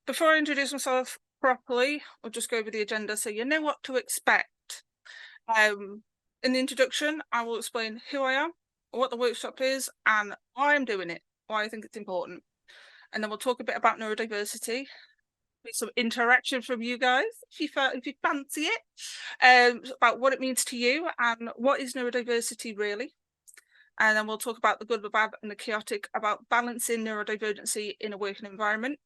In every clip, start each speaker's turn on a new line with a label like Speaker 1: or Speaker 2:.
Speaker 1: before I introduce myself properly, I'll just go over the agenda so you know what to expect. In the introduction, I will explain who I am, what the workshop is, and why I'm doing it, why I think it's important. And then we'll talk a bit about neurodiversity, with some interaction from you guys, if you fancy it, about what it means to you and what is neurodiversity really. And then we'll talk about the good, the bad, and the chaotic about balancing neurodivergency in a working environment.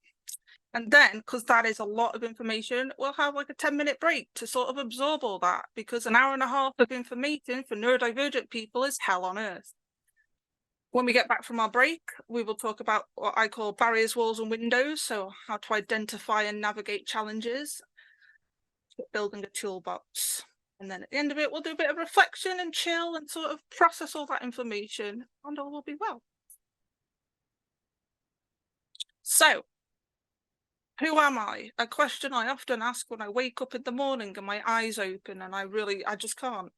Speaker 1: And then, because that is a lot of information, we'll have like a 10-minute break to sort of absorb all that, because an hour and a half of information for neurodivergent people is hell on earth. When we get back from our break, we will talk about what I call barriers, walls, and windows. So how to identify and navigate challenges, building a toolbox. And then at the end of it, we'll do a bit of reflection and chill and sort of process all that information, and all will be well. So, who am I? A question I often ask when I wake up in the morning and my eyes open and I just can't.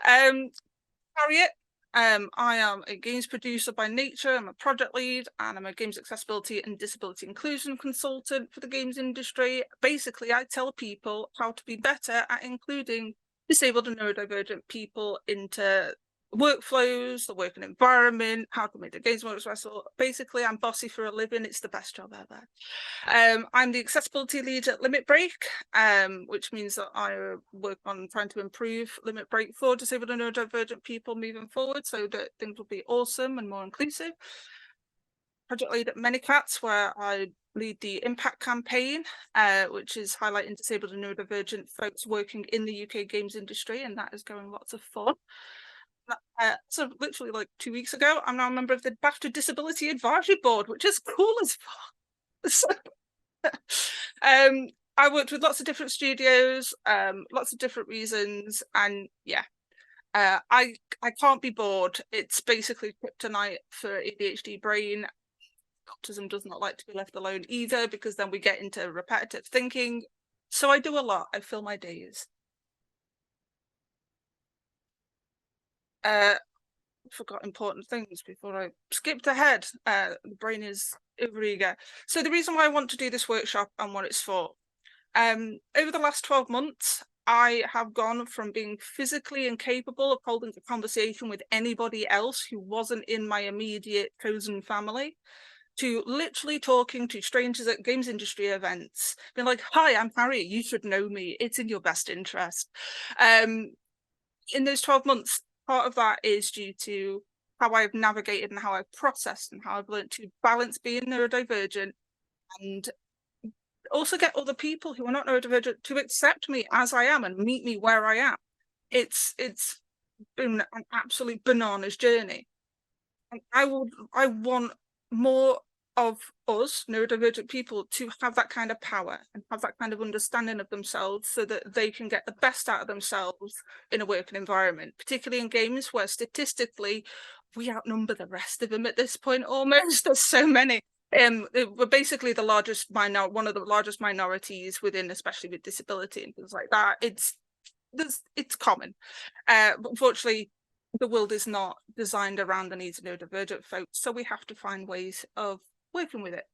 Speaker 1: Harriet, I am a games producer by nature. I'm a project lead and I'm a games accessibility and disability inclusion consultant for the games industry. Basically, I tell people how to be better at including disabled and neurodivergent people into workflows, the working environment, how to make the games more accessible. Basically, I'm bossy for a living. It's the best job ever. I'm the accessibility lead at Limit Break, which means that I work on trying to improve Limit Break for disabled and neurodivergent people moving forward so that things will be awesome and more inclusive. Project lead at Amiqus, where I lead the Impact campaign, which is highlighting disabled and neurodivergent folks working in the UK games industry, and that is going lots of fun. So literally like 2 weeks ago, I'm now a member of the BAFTA Disability Advisory Board, which is cool as fuck. I worked with lots of different studios, lots of different reasons, and yeah, I can't be bored. It's basically kryptonite for ADHD brain. Autism does not like to be left alone either, because then we get into repetitive thinking. So I do a lot. I fill my days. Forgot important things before I skipped ahead. The brain is overeager. So the reason why I want to do this workshop and what it's for, over the last 12 months, I have gone from being physically incapable of holding a conversation with anybody else who wasn't in my immediate chosen family, to literally talking to strangers at games industry events, being like, "Hi, I'm Harry, you should know me, it's in your best interest." In those 12 months, part of that is due to how I've navigated and how I've processed and how I've learned to balance being neurodivergent and also get other people who are not neurodivergent to accept me as I am and meet me where I am. It's been an absolute bananas journey. And I want more of us neurodivergent people to have that kind of power and have that kind of understanding of themselves so that they can get the best out of themselves in a working environment, particularly in games where statistically we outnumber the rest of them at this point almost. There's so many. We're basically the largest one of the largest minorities within, especially with disability and things like that. It's common. But unfortunately, the world is not designed around the needs of neurodivergent folks, so we have to find ways of working with it.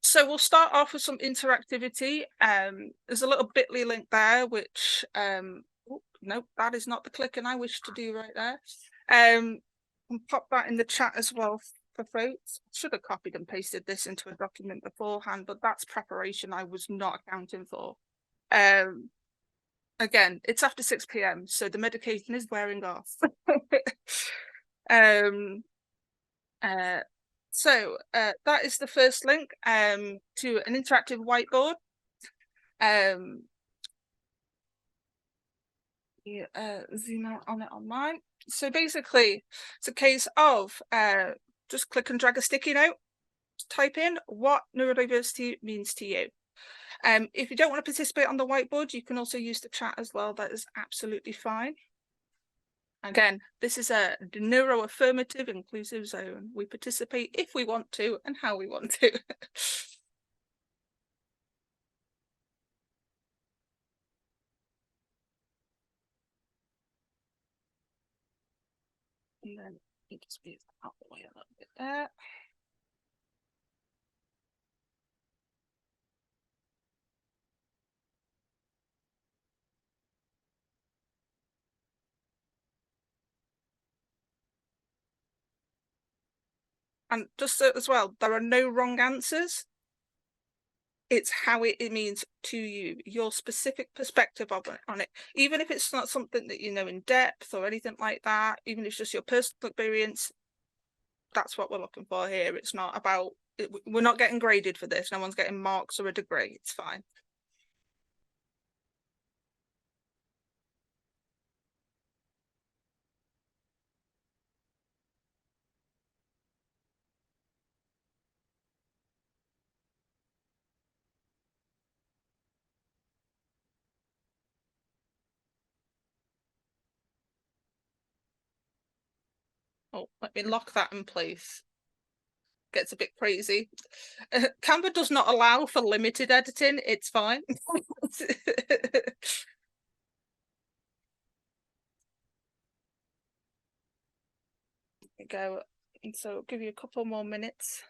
Speaker 1: So we'll start off with some interactivity. There's a little bit.ly link there, which no, that is not the clicking I wish to do right there. And pop that in the chat as well for folks. Should have copied and pasted this into a document beforehand, but that's preparation I was not accounting for. Again, it's after 6 p.m, so the medication is wearing off. So that is the first link to an interactive whiteboard. Zoom out on it on mine. So basically, it's a case of just click and drag a sticky note, type in what neurodiversity means to you. If you don't want to participate on the whiteboard, you can also use the chat as well. That is absolutely fine. Again, this is a neuro-affirmative inclusive zone. We participate if we want to and how we want to. And then you just move out the way a little bit there. And just so as well, there are no wrong answers. It's how it means to you, your specific perspective on it. Even if it's not something that you know in depth or anything like that, even if it's just your personal experience, that's what we're looking for here. It's not about, we're not getting graded for this. No one's getting marks or a degree. It's fine. Oh, let me lock that in place. Gets a bit crazy. Canva does not allow for limited editing. It's fine. There we go. And so I'll give you a couple more minutes.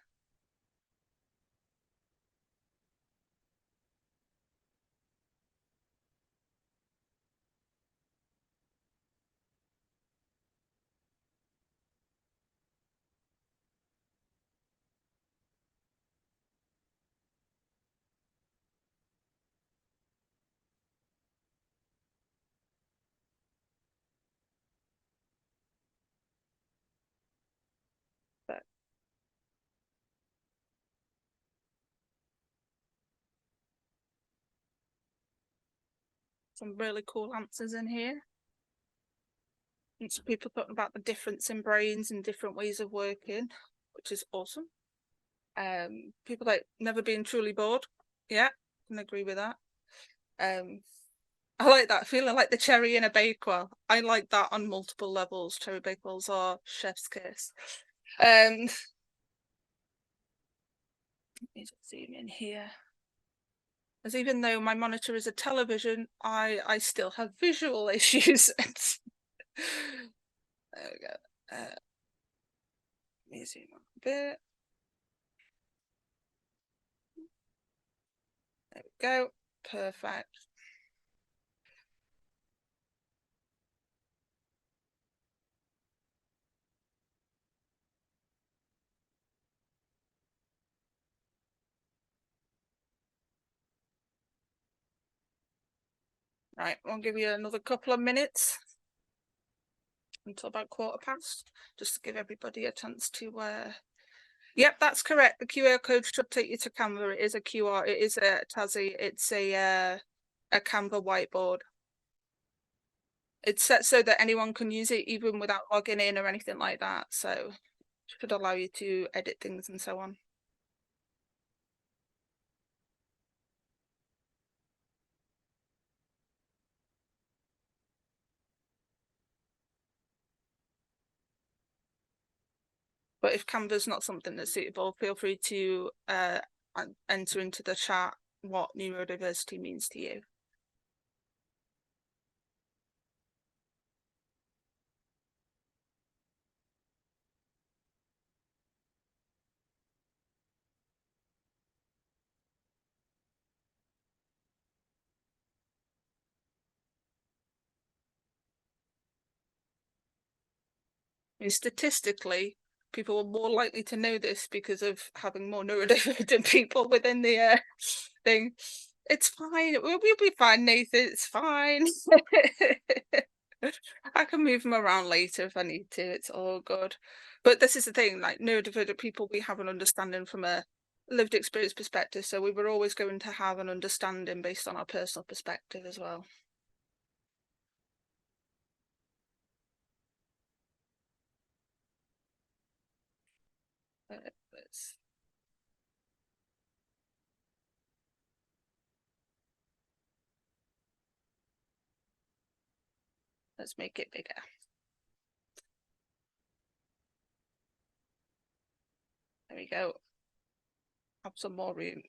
Speaker 1: But some really cool answers in here. And some people talking about the difference in brains and different ways of working, which is awesome. People like never being truly bored. Yeah, can agree with that. I like that, feeling like the cherry in a bakewell. I like that on multiple levels. Cherry bakewells are chef's kiss. Let me just zoom in here. As even though my monitor is a television, I still have visual issues. There we go. Let me zoom up a bit. There we go. Perfect. Right, I'll give you another couple of minutes until about 1:15, just to give everybody a chance to Yep, that's correct. The QR code should take you to Canva. It is a QR. It is a Tassie. It's a Canva whiteboard. It's set so that anyone can use it even without logging in or anything like that. So it should allow you to edit things and so on. But if Canva's not something that's suitable, feel free to enter into the chat what neurodiversity means to you. I mean, statistically, people are more likely to know this because of having more neurodivergent people within the thing. It's fine. We'll be fine, Nathan. It's fine. I can move them around later if I need to. It's all good. But this is the thing, like neurodivergent people, we have an understanding from a lived experience perspective. So we were always going to have an understanding based on our personal perspective as well. Let's make it bigger. There we go. Have some more room.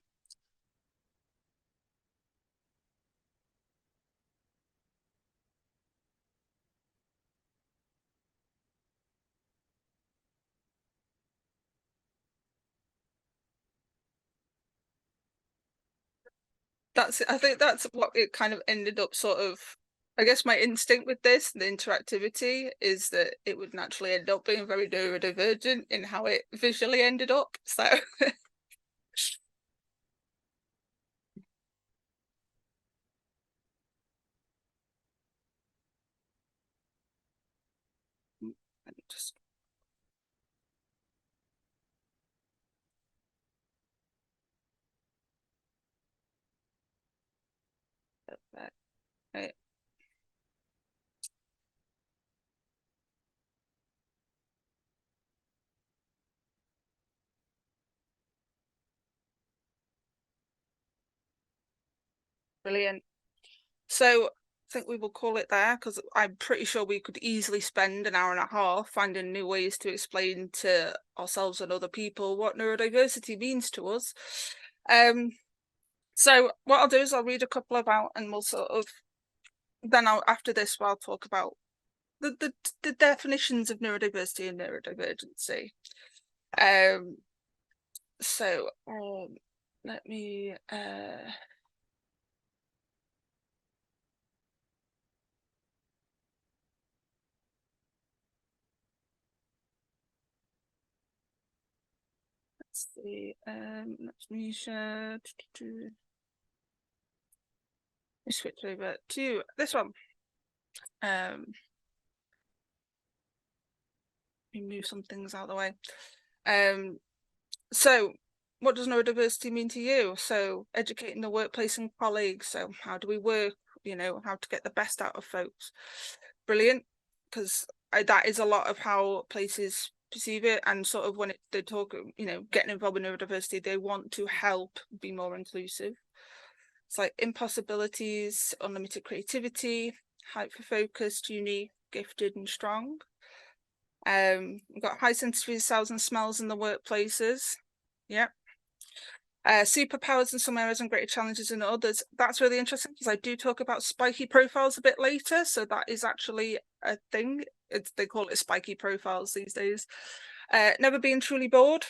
Speaker 1: I think that's what it kind of ended up sort of I guess my instinct with this, the interactivity, is that it would naturally end up being very neurodivergent in how it visually ended up. So just right. Brilliant. So I think we will call it there, because I'm pretty sure we could easily spend an hour and a half finding new ways to explain to ourselves and other people what neurodiversity means to us. So what I'll do is I'll read a couple of out, and we'll sort of then after this I'll talk about the definitions of neurodiversity and neurodivergency. So let me let's see. Let me share. Switch over to this one. Let me move some things out of the way. So what does neurodiversity mean to you? So educating the workplace and colleagues. So how do we work? You know, how to get the best out of folks. Brilliant, because that is a lot of how places perceive it, and sort of when they talk, you know, getting involved with neurodiversity, they want to help be more inclusive. It's like impossibilities, unlimited creativity, hyper-focused, unique, gifted and strong. We've got high sensitivity sounds and smells in the workplaces. Yeah. Superpowers in some areas and greater challenges in others. That's really interesting, because I do talk about spiky profiles a bit later. So that is actually a thing. They call it spiky profiles these days. Never being truly bored.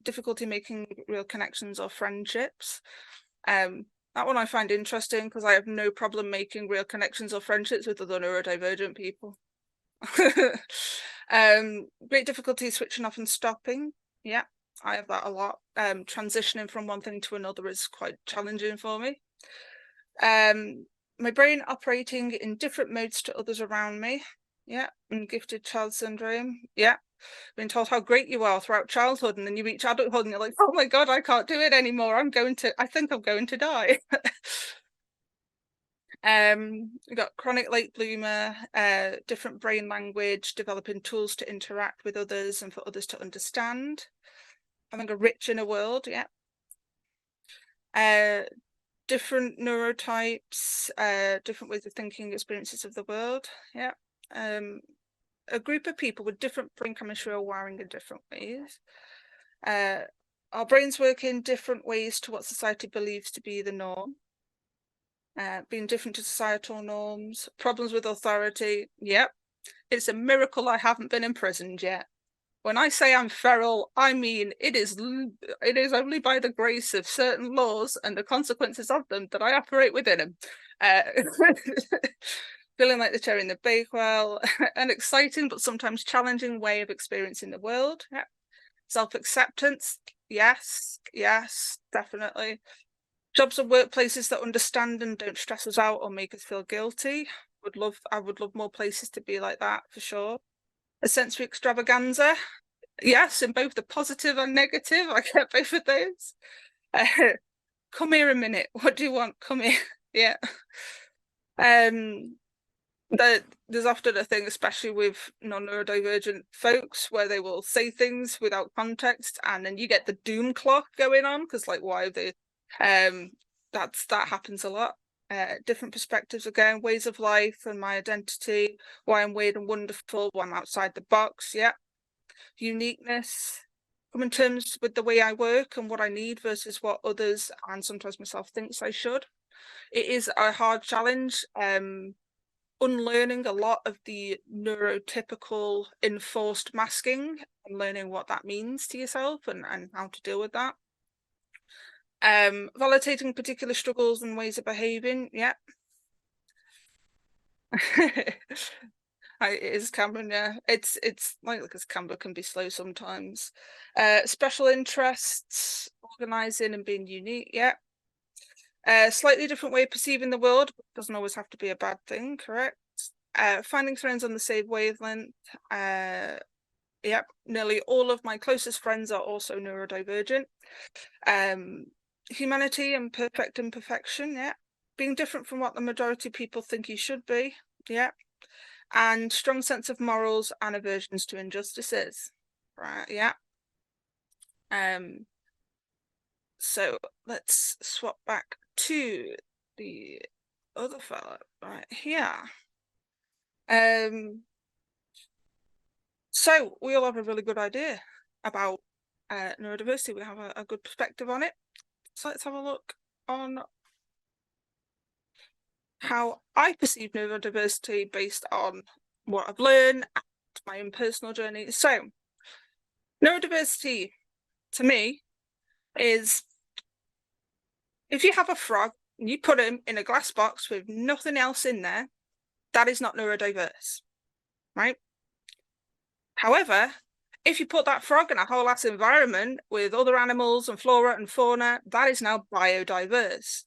Speaker 1: Difficulty making real connections or friendships. That one I find interesting, because I have no problem making real connections or friendships with other neurodivergent people. Great difficulty switching off and stopping. Yeah, I have that a lot. Transitioning from one thing to another is quite challenging for me. My brain operating in different modes to others around me. Yeah, and gifted child syndrome. Yeah, being told how great you are throughout childhood, and then you reach adulthood and you're like, oh my God, I can't do it anymore. I think I'm going to die. We've got chronic late bloomer, different brain language, developing tools to interact with others and for others to understand. Having a rich inner world, yeah. Different neurotypes, different ways of thinking, experiences of the world, yeah. A group of people with different brain chemistry or wiring in different ways. Our brains work in different ways to what society believes to be the norm. Being different to societal norms, problems with authority. Yep, it's a miracle I haven't been imprisoned yet. When I say I'm feral, I mean it is only by the grace of certain laws and the consequences of them that I operate within them. Feeling like the cherry in the bakewell, an exciting but sometimes challenging way of experiencing the world. Yeah. Self-acceptance, yes, definitely. Jobs and workplaces that understand and don't stress us out or make us feel guilty. I would love more places to be like that, for sure. A sensory extravaganza, yes, in both the positive and negative. I get both of those. Come here a minute. What do you want? Come here. Yeah. There's often a thing, especially with non-neurodivergent folks, where they will say things without context, and then you get the doom clock going on, because like, why have they that happens a lot. Different perspectives again, ways of life and my identity, why I'm weird and wonderful, why I'm outside the box. Yeah. Uniqueness, come in terms with the way I work and what I need versus what others and sometimes myself thinks I should. It is a hard challenge. Unlearning a lot of the neurotypical enforced masking and learning what that means to yourself and how to deal with that. Validating particular struggles and ways of behaving, yeah. It is Cameron, yeah. It's like because Canva can be slow sometimes. Special interests, organizing and being unique, yeah. Slightly different way of perceiving the world, doesn't always have to be a bad thing, correct? Finding friends on the same wavelength. Yep, nearly all of my closest friends are also neurodivergent. Humanity and perfect imperfection, yeah. Being different from what the majority of people think you should be, yeah. And strong sense of morals and aversions to injustices, right? Yeah. So let's swap back to the other fella right here. So we all have a really good idea about neurodiversity. We have a good perspective on it. So let's have a look on how I perceive neurodiversity based on what I've learned and my own personal journey. So neurodiversity to me is if you have a frog and you put him in a glass box with nothing else in there, that is not neurodiverse, right? However, if you put that frog in a whole ass environment with other animals and flora and fauna, that is now biodiverse.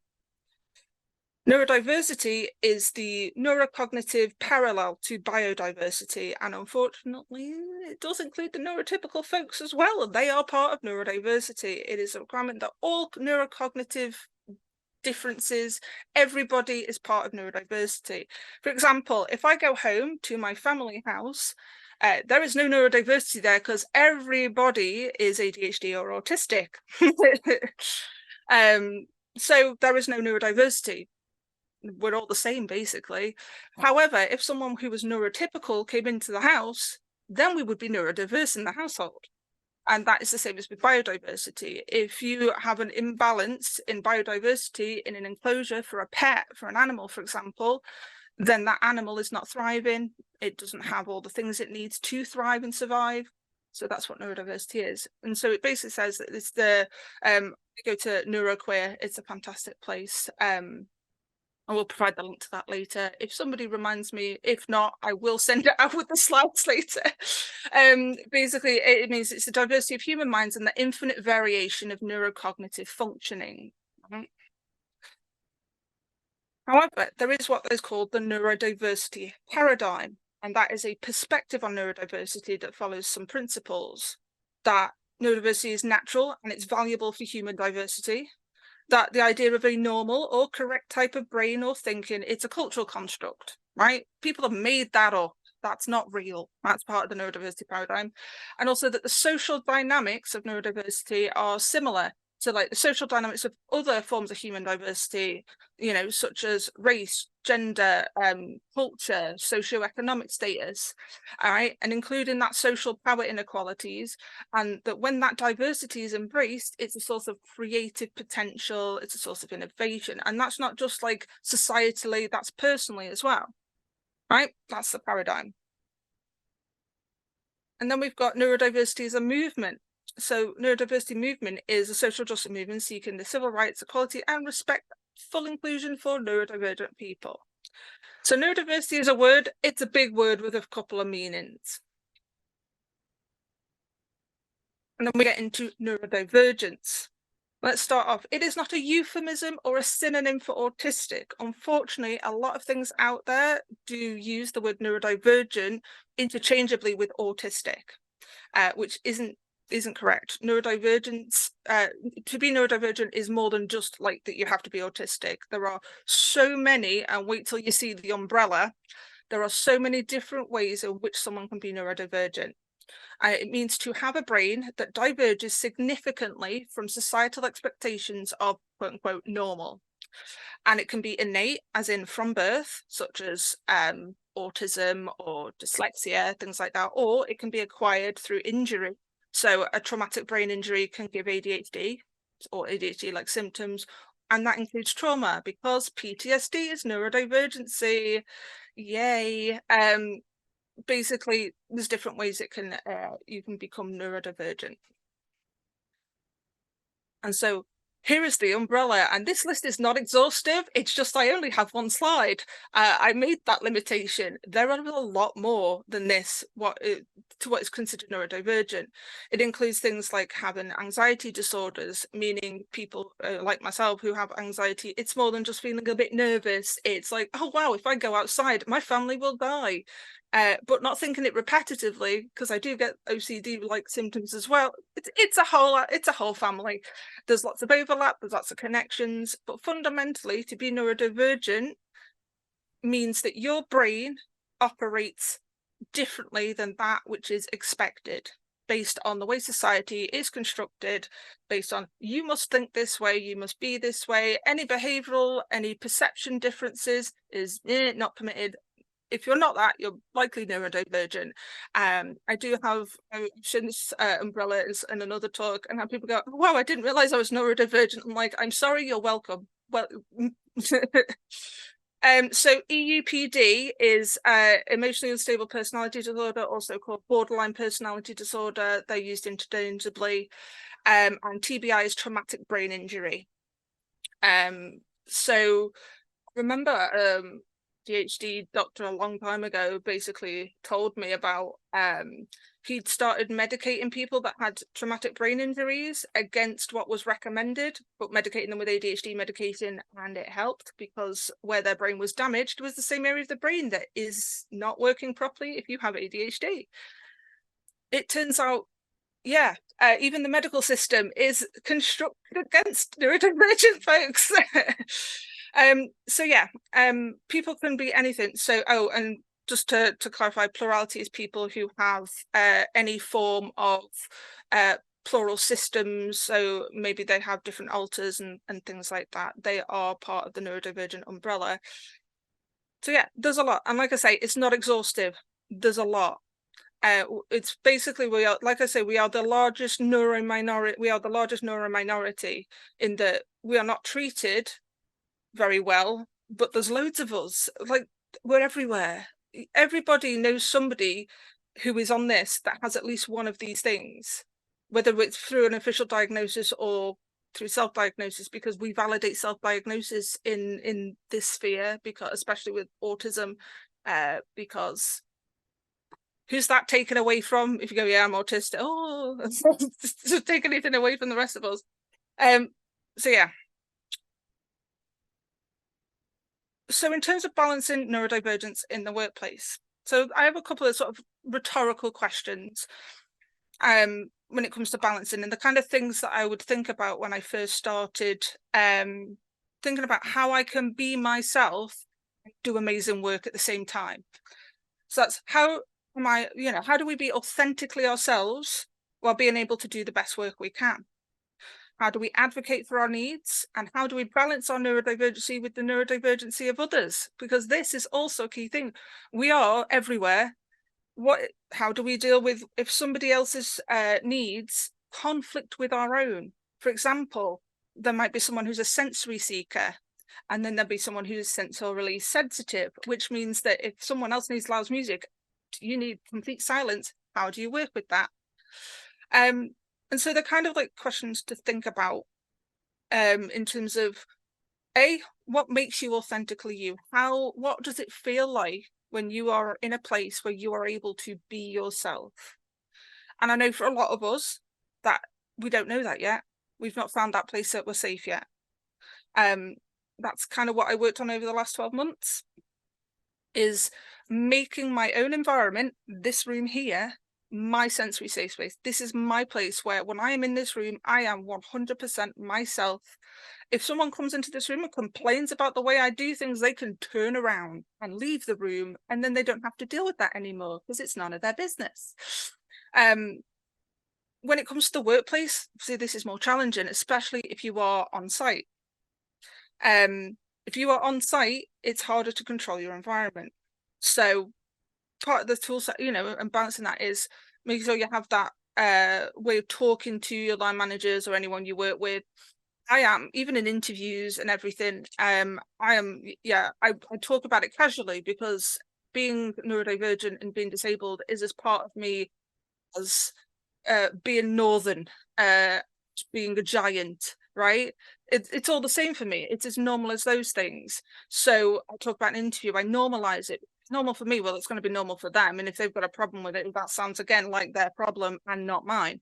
Speaker 1: Neurodiversity is the neurocognitive parallel to biodiversity, and unfortunately, it does include the neurotypical folks as well, and they are part of neurodiversity. It is a requirement that all neurocognitive differences, everybody is part of neurodiversity. For example, if I go home to my family house, there is no neurodiversity there because everybody is ADHD or autistic. So there is no neurodiversity. We're all the same, basically. However, if someone who was neurotypical came into the house, then we would be neurodiverse in the household. And that is the same as with biodiversity. If you have an imbalance in biodiversity in an enclosure for a pet, for an animal, for example, then that animal is not thriving. It doesn't have all the things it needs to thrive and survive. So that's what neurodiversity is. And so it basically says that it's the, go to NeuroQueer, it's a fantastic place. I will provide the link to that later. If somebody reminds me, if not, I will send it out with the slides later. Basically, it means it's the diversity of human minds and the infinite variation of neurocognitive functioning. However, there is what is called the neurodiversity paradigm, and that is a perspective on neurodiversity that follows some principles. That neurodiversity is natural and it's valuable for human diversity. That the idea of a normal or correct type of brain or thinking, it's a cultural construct, right? People have made that up. That's not real. That's part of the neurodiversity paradigm. And also that the social dynamics of neurodiversity are similar to like the social dynamics of other forms of human diversity, you know, such as race, gender, culture, socioeconomic status, all right, and including that social power inequalities, and that when that diversity is embraced, it's a source of creative potential, it's a source of innovation, and that's not just like societally, that's personally as well, right? That's the paradigm. And then we've got neurodiversity as a movement. So neurodiversity movement is a social justice movement seeking the civil rights, equality and respect, full inclusion for neurodivergent people. So neurodiversity is a word, it's a big word with a couple of meanings. And then we get into neurodivergence. Let's start off. It is not a euphemism or a synonym for autistic. Unfortunately, a lot of things out there do use the word neurodivergent interchangeably with autistic, which isn't correct. Neurodivergence, to be neurodivergent is more than just like that you have to be autistic. There are so many, and wait till you see the umbrella, there are so many different ways in which someone can be neurodivergent. It means to have a brain that diverges significantly from societal expectations of quote unquote normal. And it can be innate, as in from birth, such as autism or dyslexia, things like that, or it can be acquired through injury. So a traumatic brain injury can give ADHD or ADHD-like symptoms, and that includes trauma because PTSD is neurodivergency. Yay. Basically, there's different ways it can you can become neurodivergent. And so here is the umbrella, and this list is not exhaustive. It's just I only have one slide. I made that limitation. There are a lot more than this, to what is considered neurodivergent. It includes things like having anxiety disorders, meaning people like myself who have anxiety. It's more than just feeling a bit nervous. It's like, oh wow, if I go outside, my family will die. But not thinking it repetitively, because I do get OCD-like symptoms as well. It's a whole family. There's lots of overlap, there's lots of connections, but fundamentally, to be neurodivergent means that your brain operates differently than that which is expected, based on the way society is constructed, based on you must think this way, you must be this way. Any behavioral, any perception differences is not permitted. If you're not that, you're likely neurodivergent. I do have since umbrellas in another talk, and have people go, wow, I didn't realize I was neurodivergent. I'm like, I'm sorry, you're welcome. Well, so EUPD is emotionally unstable personality disorder, also called borderline personality disorder. They're used interchangeably. And TBI is traumatic brain injury. So remember, PhD doctor a long time ago basically told me about he'd started medicating people that had traumatic brain injuries against what was recommended, but medicating them with ADHD medication, and it helped because where their brain was damaged was the same area of the brain that is not working properly if you have ADHD. It turns out, yeah, even the medical system is constructed against neurodivergent folks. So yeah, people can be anything. So, oh, and just to clarify, plurality is people who have any form of plural systems. So maybe they have different alters and things like that. They are part of the neurodivergent umbrella. So yeah, there's a lot. And like I say, it's not exhaustive. There's a lot. It's basically, we are, like I say, we are the largest neurominority. We are the largest neurominority in that we are not treated very well, but there's loads of us. Like, we're everywhere. Everybody knows somebody who is on this that has at least one of these things, whether it's through an official diagnosis or through self-diagnosis, because we validate self-diagnosis in this sphere, because especially with autism, because who's that taken away from? If you go, yeah, I'm autistic, oh, doesn't take anything away from the rest of us. So yeah. So in terms of balancing neurodivergence in the workplace, so I have a couple of sort of rhetorical questions when it comes to balancing, and the kind of things that I would think about when I first started thinking about how I can be myself and do amazing work at the same time. So that's how am I, how do we be authentically ourselves while being able to do the best work we can? How do we advocate for our needs? And how do we balance our neurodivergency with the neurodivergency of others? Because this is also a key thing. We are everywhere. How do we deal with if somebody else's needs conflict with our own? For example, there might be someone who's a sensory seeker, and then there'll be someone who's sensorily sensitive, which means that if someone else needs loud music, you need complete silence. How do you work with that? And so they're kind of like questions to think about in terms of what makes you authentically you? What does it feel like when you are in a place where you are able to be yourself? And I know for a lot of us that we don't know that yet. We've not found that place that we're safe yet. That's kind of what I worked on over the last 12 months, is making my own environment, this room here, my sensory safe space. This is my place where when I am in this room, I am 100% myself. If someone comes into this room and complains about the way I do things, they can turn around and leave the room, and then they don't have to deal with that anymore because it's none of their business. When it comes to the workplace, see, this is more challenging, especially if you are on site. If you are on site, it's harder to control your environment. So part of the tool set, and balancing that is making sure you have that way of talking to your line managers or anyone you work with. I am, even in interviews and everything, I talk about it casually because being neurodivergent and being disabled is as part of me as being northern, being a giant, right? It's all the same for me. It's as normal as those things. So I talk about an interview, I normalize it. It's normal for me, well, it's going to be normal for them. And if they've got a problem with it, that sounds again like their problem and not mine.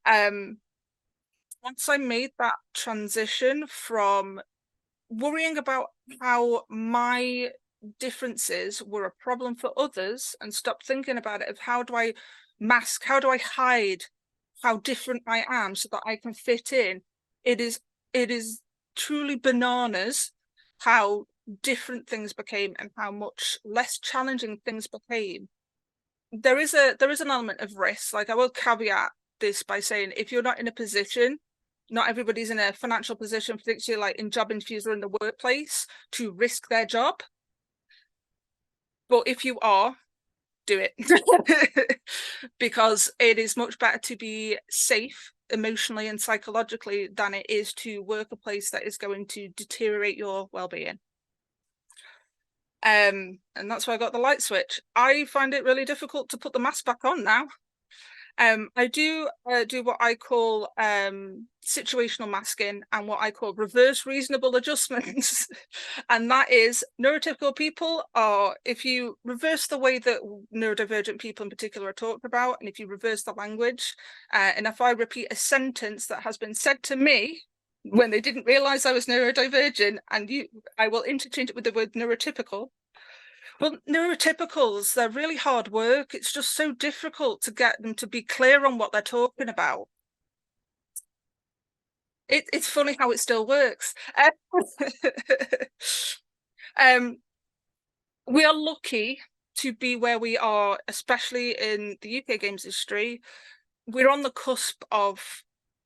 Speaker 1: Once I made that transition from worrying about how my differences were a problem for others and stopped thinking about it of how do I mask, how do I hide how different I am so that I can fit in, it is truly bananas how different things became and how much less challenging things became. There is an element of risk. Like, I will caveat this by saying, if you're not in a position, not everybody's in a financial position, particularly like in job interviews or in the workplace, to risk their job. But if you are, do it. Because it is much better to be safe emotionally and psychologically than it is to work a place that is going to deteriorate your well-being. And that's why I got the light switch. I find it really difficult to put the mask back on now. I do what I call situational masking and what I call reverse reasonable adjustments. And that is, neurotypical people are, if you reverse the way that neurodivergent people in particular are talked about, and if you reverse the language, and if I repeat a sentence that has been said to me when they didn't realize I was neurodivergent, and I will interchange it with the word neurotypical. Well, neurotypicals, they're really hard work. It's just so difficult to get them to be clear on what they're talking about. It's funny how it still works. We are lucky to be where we are, especially in the UK games industry. We're on the cusp of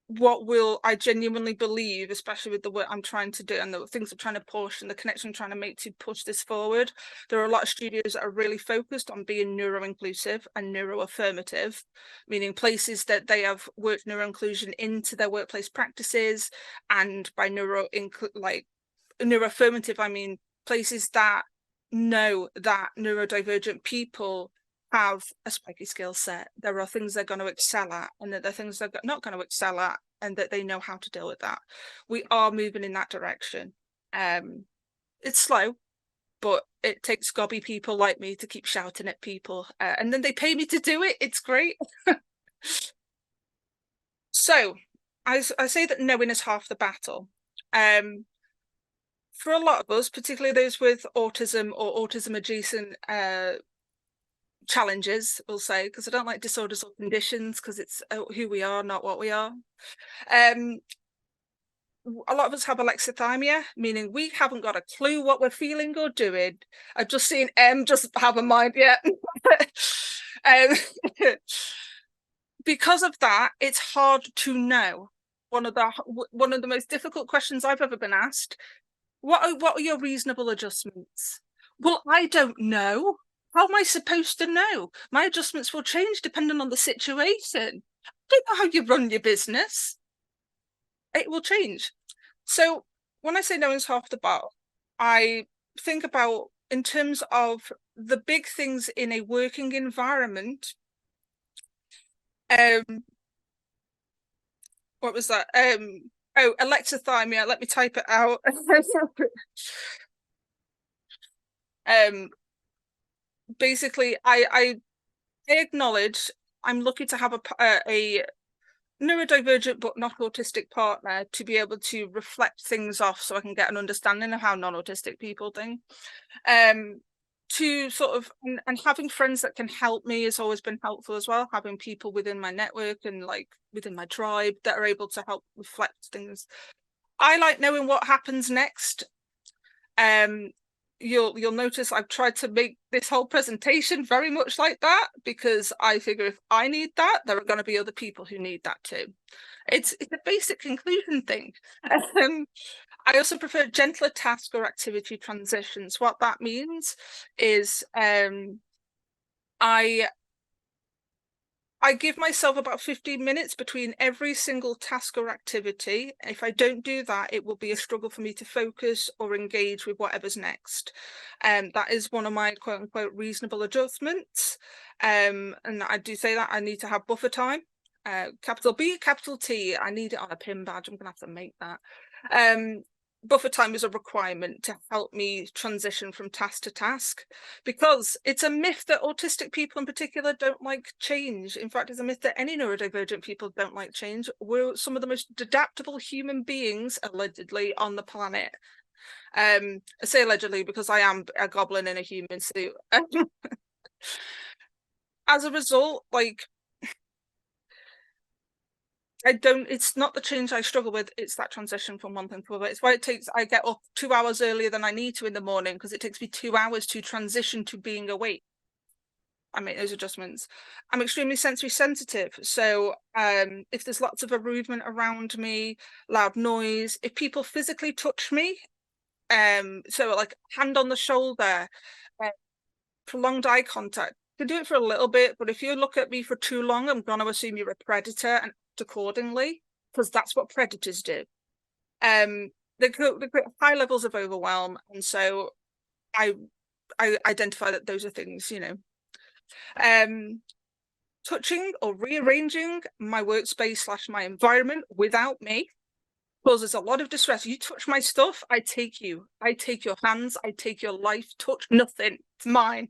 Speaker 1: what I genuinely believe, especially with the work I'm trying to do and the things I'm trying to push and the connection I'm trying to make to push this forward. There are a lot of studios that are really focused on being neuro-inclusive and neuro-affirmative, meaning places that they have worked neuro-inclusion into their workplace practices. And by neuro-affirmative, I mean places that know that neurodivergent people have a spiky skill set. There are things they're going to excel at, and that there are things they're not going to excel at, and that they know how to deal with that. We are moving in that direction. It's slow, but it takes gobby people like me to keep shouting at people, and then they pay me to do it. It's great. So I say that knowing is half the battle. For a lot of us, particularly those with autism or autism adjacent challenges, we'll say, because I don't like disorders or conditions, because it's who we are, not what we are. A lot of us have alexithymia, meaning we haven't got a clue what we're feeling or doing. I've just seen just have a mind yet. Because of that, it's hard to know. One of the most difficult questions I've ever been asked: what are your reasonable adjustments? Well, I don't know. How am I supposed to know? My adjustments will change depending on the situation. I don't know how you run your business. It will change. So when I say knowing's half the battle, I think about, in terms of the big things in a working environment. What was that? Oh, alexithymia. Let me type it out. Basically, I acknowledge I'm lucky to have a neurodivergent but not autistic partner to be able to reflect things off, so I can get an understanding of how non-autistic people think. To sort of, and having friends that can help me has always been helpful as well. Having people within my network and like within my tribe that are able to help reflect things. I like knowing what happens next. You'll notice I've tried to make this whole presentation very much like that, because I figure if I need that, there are going to be other people who need that too. It's a basic conclusion thing. I also prefer gentler task or activity transitions. What that means is I give myself about 15 minutes between every single task or activity. If I don't do that, it will be a struggle for me to focus or engage with whatever's next. That is one of my quote unquote reasonable adjustments. And I do say that I need to have buffer time. capital B, capital T. I need it on a pin badge. I'm gonna have to make that. Buffer time is a requirement to help me transition from task to task, because it's a myth that autistic people in particular don't like change. In fact, it's a myth that any neurodivergent people don't like change. We're some of the most adaptable human beings, allegedly, on the planet. I say allegedly because I am a goblin in a human suit. As a result, like, it's not the change I struggle with, it's that transition from one thing to another. It's why I get up 2 hours earlier than I need to in the morning, because it takes me 2 hours to transition to being awake. I make those adjustments. I'm extremely sensory sensitive. So if there's lots of bereavement around me, loud noise, if people physically touch me, so like hand on the shoulder, prolonged eye contact, you can do it for a little bit, but if you look at me for too long, I'm going to assume you're a predator and act accordingly, because that's what predators do. They create high levels of overwhelm, and so I identify that those are things, you know. Touching or rearranging my workspace / my environment without me causes a lot of distress. You touch my stuff, I take you. I take your hands, I take your life. Touch nothing, it's mine,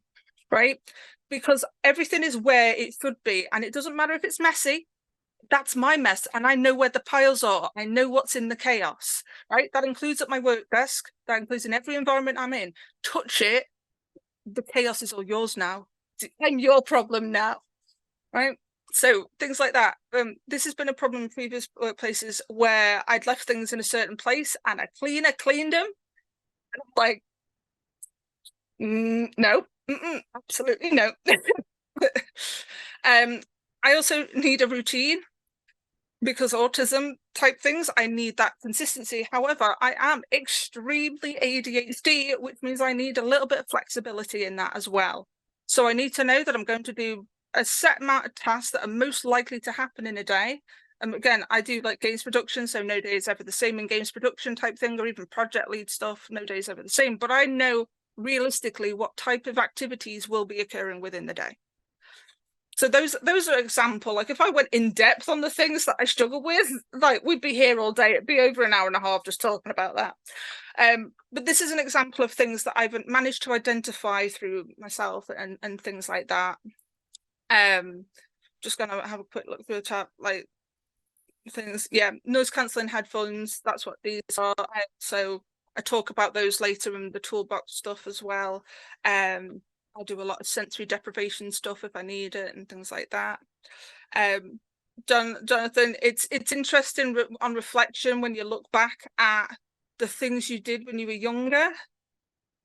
Speaker 1: right? Because everything is where it should be, and it doesn't matter if it's messy. That's my mess, and I know where the piles are. I know what's in the chaos, right? That includes at my work desk, that includes in every environment I'm in. Touch it, the chaos is all yours now. I'm your problem now, right? So things like that. This has been a problem in previous workplaces where I'd left things in a certain place and a cleaner cleaned them. And I'm like, no, absolutely no. I also need a routine, because autism type things, I need that consistency. However, I am extremely ADHD, which means I need a little bit of flexibility in that as well. So I need to know that I'm going to do a set amount of tasks that are most likely to happen in a day. And again, I do like games production, so no day is ever the same in games production type thing, or even project lead stuff, no day is ever the same. But I know realistically what type of activities will be occurring within the day. So those are example. Like if I went in depth on the things that I struggle with, like we'd be here all day. It'd be over an hour and a half just talking about that. But this is an example of things that I've managed to identify through myself and things like that. Just gonna have a quick look through the chat, like things. Yeah, noise cancelling headphones. That's what these are. So I talk about those later in the toolbox stuff as well. I'll do a lot of sensory deprivation stuff if I need it and things like that. Jonathan, it's interesting on reflection when you look back at the things you did when you were younger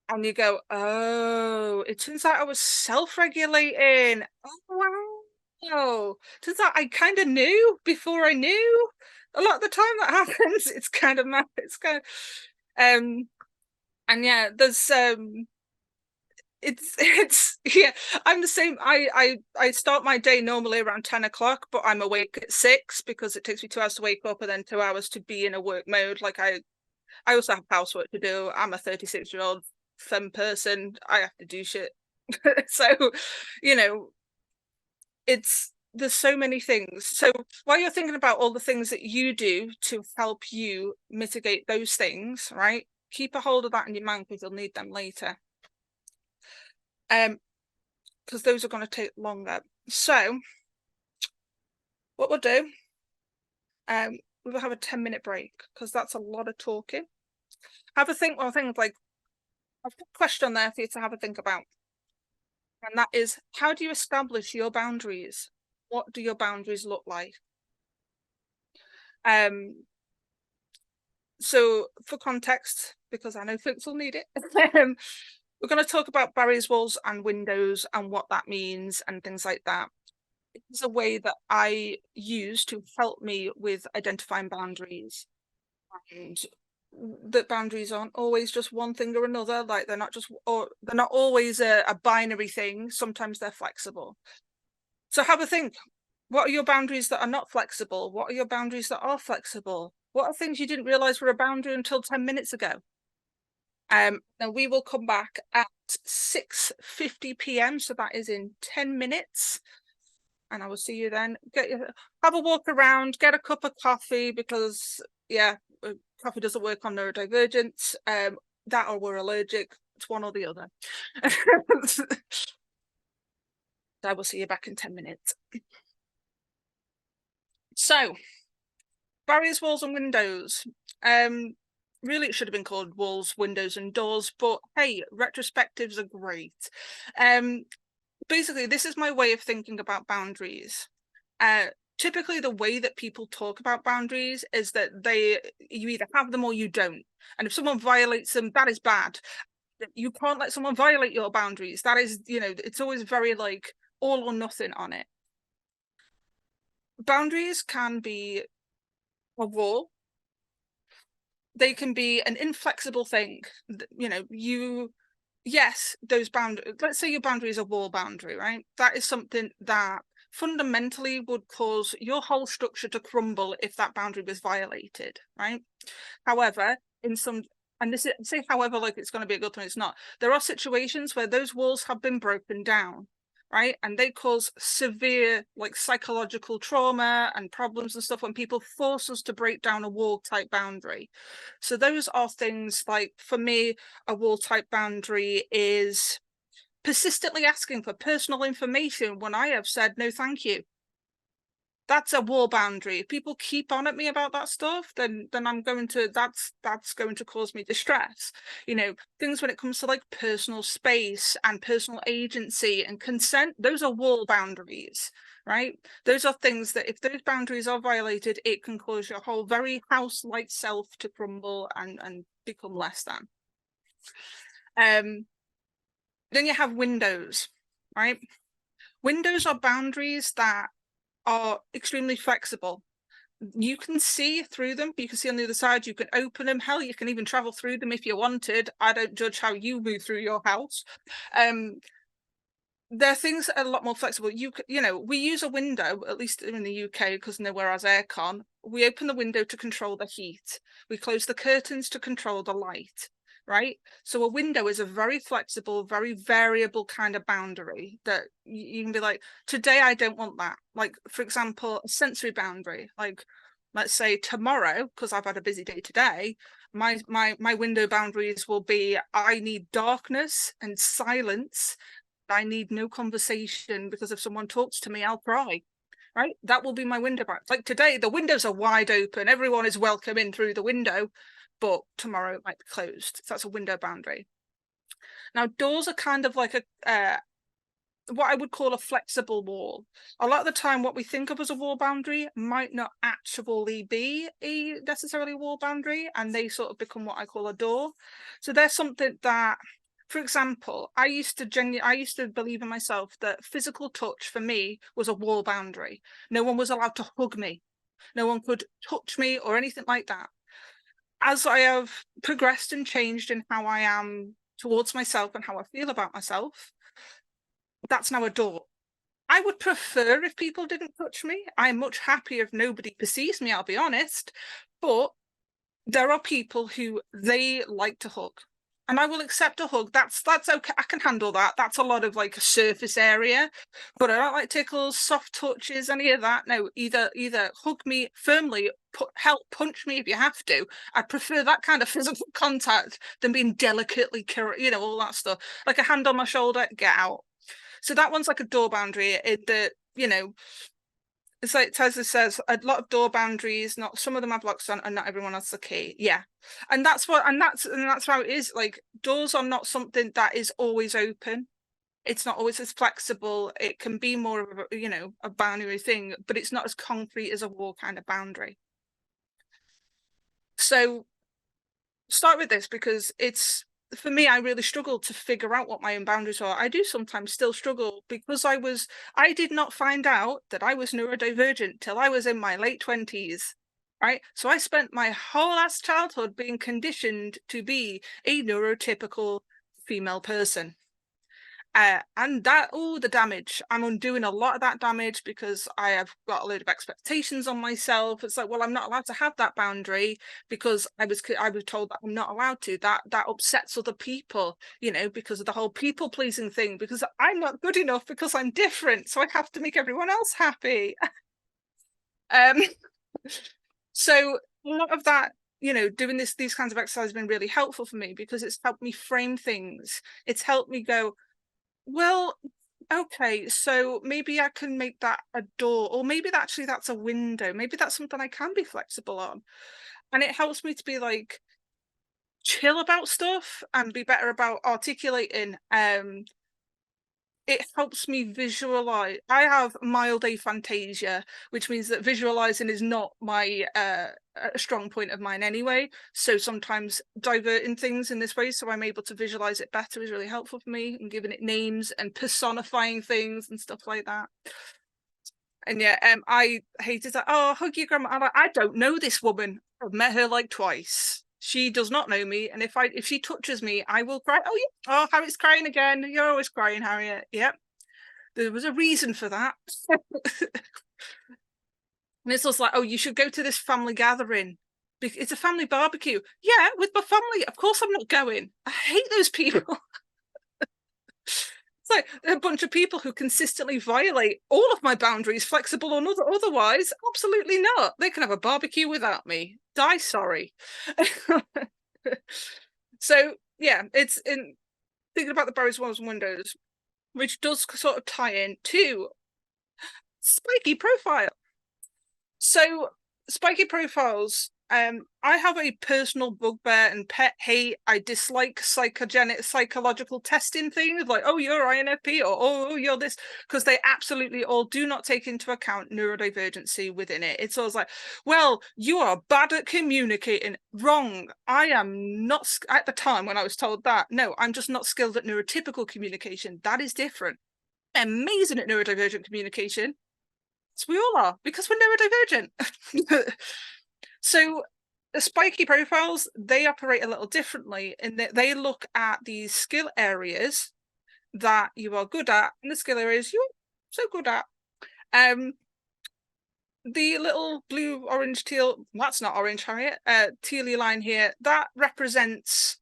Speaker 1: and you go, oh, it turns out I was self-regulating. Oh, wow. Turns out I kind of knew before I knew. A lot of the time that happens, it's kind of mad. It's kind of, and yeah, there's, it's yeah, I'm the same. I start my day normally around 10 o'clock, but I'm awake at 6 because it takes me 2 hours to wake up and then 2 hours to be in a work mode. Like I also have housework to do. I'm a 36-year-old femme person. I have to do shit. So, you know, there's so many things. So while you're thinking about all the things that you do to help you mitigate those things, right? Keep a hold of that in your mind because you'll need them later. Because those are going to take longer. So what we'll do, we will have a 10-minute break because that's a lot of talking. Have a think. Well, things like I've got a question there for you to have a think about, and that is, how do you establish your boundaries? What do your boundaries look like? So for context, because I know folks will need it, we're going to talk about barriers, walls, and windows and what that means and things like that. It's a way that I use to help me with identifying boundaries. And that boundaries aren't always just one thing or another. Like they're not always a binary thing. Sometimes they're flexible. So have a think. What are your boundaries that are not flexible? What are your boundaries that are flexible? What are things you didn't realize were a boundary until 10 minutes ago? Now we will come back at 6:50 p.m. So that is in 10 minutes. and I will see you then. Have a walk around, get a cup of coffee, because yeah, coffee doesn't work on neurodivergence. That or we're allergic. It's one or the other. I will see you back in 10 minutes. So, barriers, walls, and windows. Really, it should have been called walls, windows, and doors, but hey, retrospectives are great. Basically, this is my way of thinking about boundaries. Typically, the way that people talk about boundaries is that you either have them or you don't. And if someone violates them, that is bad. You can't let someone violate your boundaries. That is, it's always very like all or nothing on it. Boundaries can be a wall. They can be an inflexible thing. Yes, those boundaries, let's say your boundary is a wall boundary, right? That is something that fundamentally would cause your whole structure to crumble if that boundary was violated, right? However, and this is, say however, like it's going to be a good thing, it's not. There are situations where those walls have been broken down, right? And they cause severe like psychological trauma and problems and stuff when people force us to break down a wall type boundary. So those are things like, for me, a wall type boundary is persistently asking for personal information when I have said no thank you. That's a wall boundary. If people keep on at me about that stuff, then I'm going to, that's going to cause me distress. Things when it comes to like personal space and personal agency and consent, those are wall boundaries, right? Those are things that if those boundaries are violated, it can cause your whole very house-like self to crumble and become less than. Then you have windows, right? Windows are boundaries that are extremely flexible. You can see through them. You can see on the other side. You can open them. Hell, you can even travel through them if you wanted. I don't judge how you move through your house. There are things that are a lot more flexible. We use a window, at least in the UK, because nowhere has aircon. We open the window to control the heat. We close the curtains to control the light. Right? So a window is a very flexible, very variable kind of boundary that you can be like, today I don't want that. Like, for example, a sensory boundary. Like, let's say tomorrow, because I've had a busy day today, my window boundaries will be, I need darkness and silence. I need no conversation, because if someone talks to me, I'll cry. Right? That will be my window boundary. Like today, the windows are wide open. Everyone is welcome in through the window, but tomorrow it might be closed. So that's a window boundary. Now, doors are kind of like what I would call a flexible wall. A lot of the time, what we think of as a wall boundary might not actually be necessarily a wall boundary, and they sort of become what I call a door. So there's something that, for example, I used to believe in myself that physical touch for me was a wall boundary. No one was allowed to hug me. No one could touch me or anything like that. As I have progressed and changed in how I am towards myself and how I feel about myself, that's now a door. I would prefer if people didn't touch me. I'm much happier if nobody perceives me, I'll be honest. But there are people who they like to hug. And I will accept a hug. That's okay. I can handle that. That's a lot of like a surface area. But I don't like tickles, soft touches, any of that. No, either hug me firmly, help punch me if you have to. I prefer that kind of physical contact than being delicately, all that stuff. Like a hand on my shoulder, get out. So that one's like a door boundary. It's like Tesla says, a lot of door boundaries, some of them have locks on and not everyone has the key. Yeah. And that's how it is. Like, doors are not something that is always open. It's not always as flexible. It can be more of a boundary thing, but it's not as concrete as a wall kind of boundary. So start with this, because for me, I really struggled to figure out what my own boundaries are. I do sometimes still struggle, because I did not find out that I was neurodivergent till I was in my late 20s, right? So I spent my whole last childhood being conditioned to be a neurotypical female person. And that, oh, the damage. I'm undoing a lot of that damage because I have got a load of expectations on myself. It's like, well, I'm not allowed to have that boundary because I was told that I'm not allowed to. That upsets other people, you know, because of the whole people pleasing thing, because I'm not good enough because I'm different. So I have to make everyone else happy. So a lot of that, you know, doing these kinds of exercises has been really helpful for me because it's helped me frame things. It's helped me go, well, okay, so maybe I can make that a door, or maybe actually that's a window. Maybe that's something I can be flexible on. And it helps me to be like chill about stuff and be better about articulating. It helps me visualize. I have mild aphantasia, which means that visualizing is not my a strong point of mine anyway. So sometimes diverting things in this way so I'm able to visualize it better is really helpful for me, and giving it names and personifying things and stuff like that. And yeah, I hated that. Oh, hug your grandma. I'm like, I don't know this woman. I've met her like twice. She does not know me, and if she touches me, I will cry. Oh yeah, oh, Harriet's crying again. You're always crying, Harriet. Yep, there was a reason for that. And it's also like, oh, you should go to this family gathering. It's a family barbecue. Yeah, with my family. Of course I'm not going. I hate those people. It's like a bunch of people who consistently violate all of my boundaries, flexible or otherwise. Absolutely not. They can have a barbecue without me. Die sorry. So yeah, it's in thinking about the barriers, walls, and windows, which does sort of tie in to spiky profile. So spiky profiles, I have a personal bugbear and pet hate. I dislike psychological testing things like, oh, you're INFP, or oh, you're this, because they absolutely all do not take into account neurodivergency within it. It's always like, well, you are bad at communicating. Wrong. I am not, at the time when I was told that, no, I'm just not skilled at neurotypical communication. That is different. Amazing at neurodivergent communication. So we all are, because we're neurodivergent. So the spiky profiles, they operate a little differently in that they look at these skill areas that you are good at and the skill areas you're so good at. The little blue, orange, teal, that's not orange, Harriet, tealy line here, that represents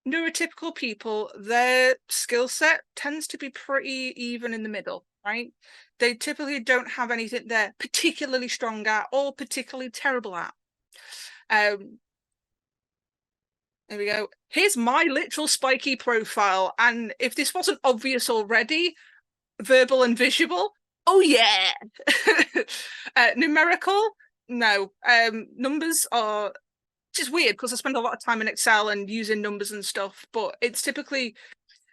Speaker 1: neurotypical people. Their skill set tends to be pretty even in the middle, right? They typically don't have anything they're particularly strong at or particularly terrible at. There we go. Here's my literal spiky profile. And if this wasn't obvious already, verbal and visual, oh yeah. Numerical, no. Numbers are just weird because I spend a lot of time in Excel and using numbers and stuff, but it's typically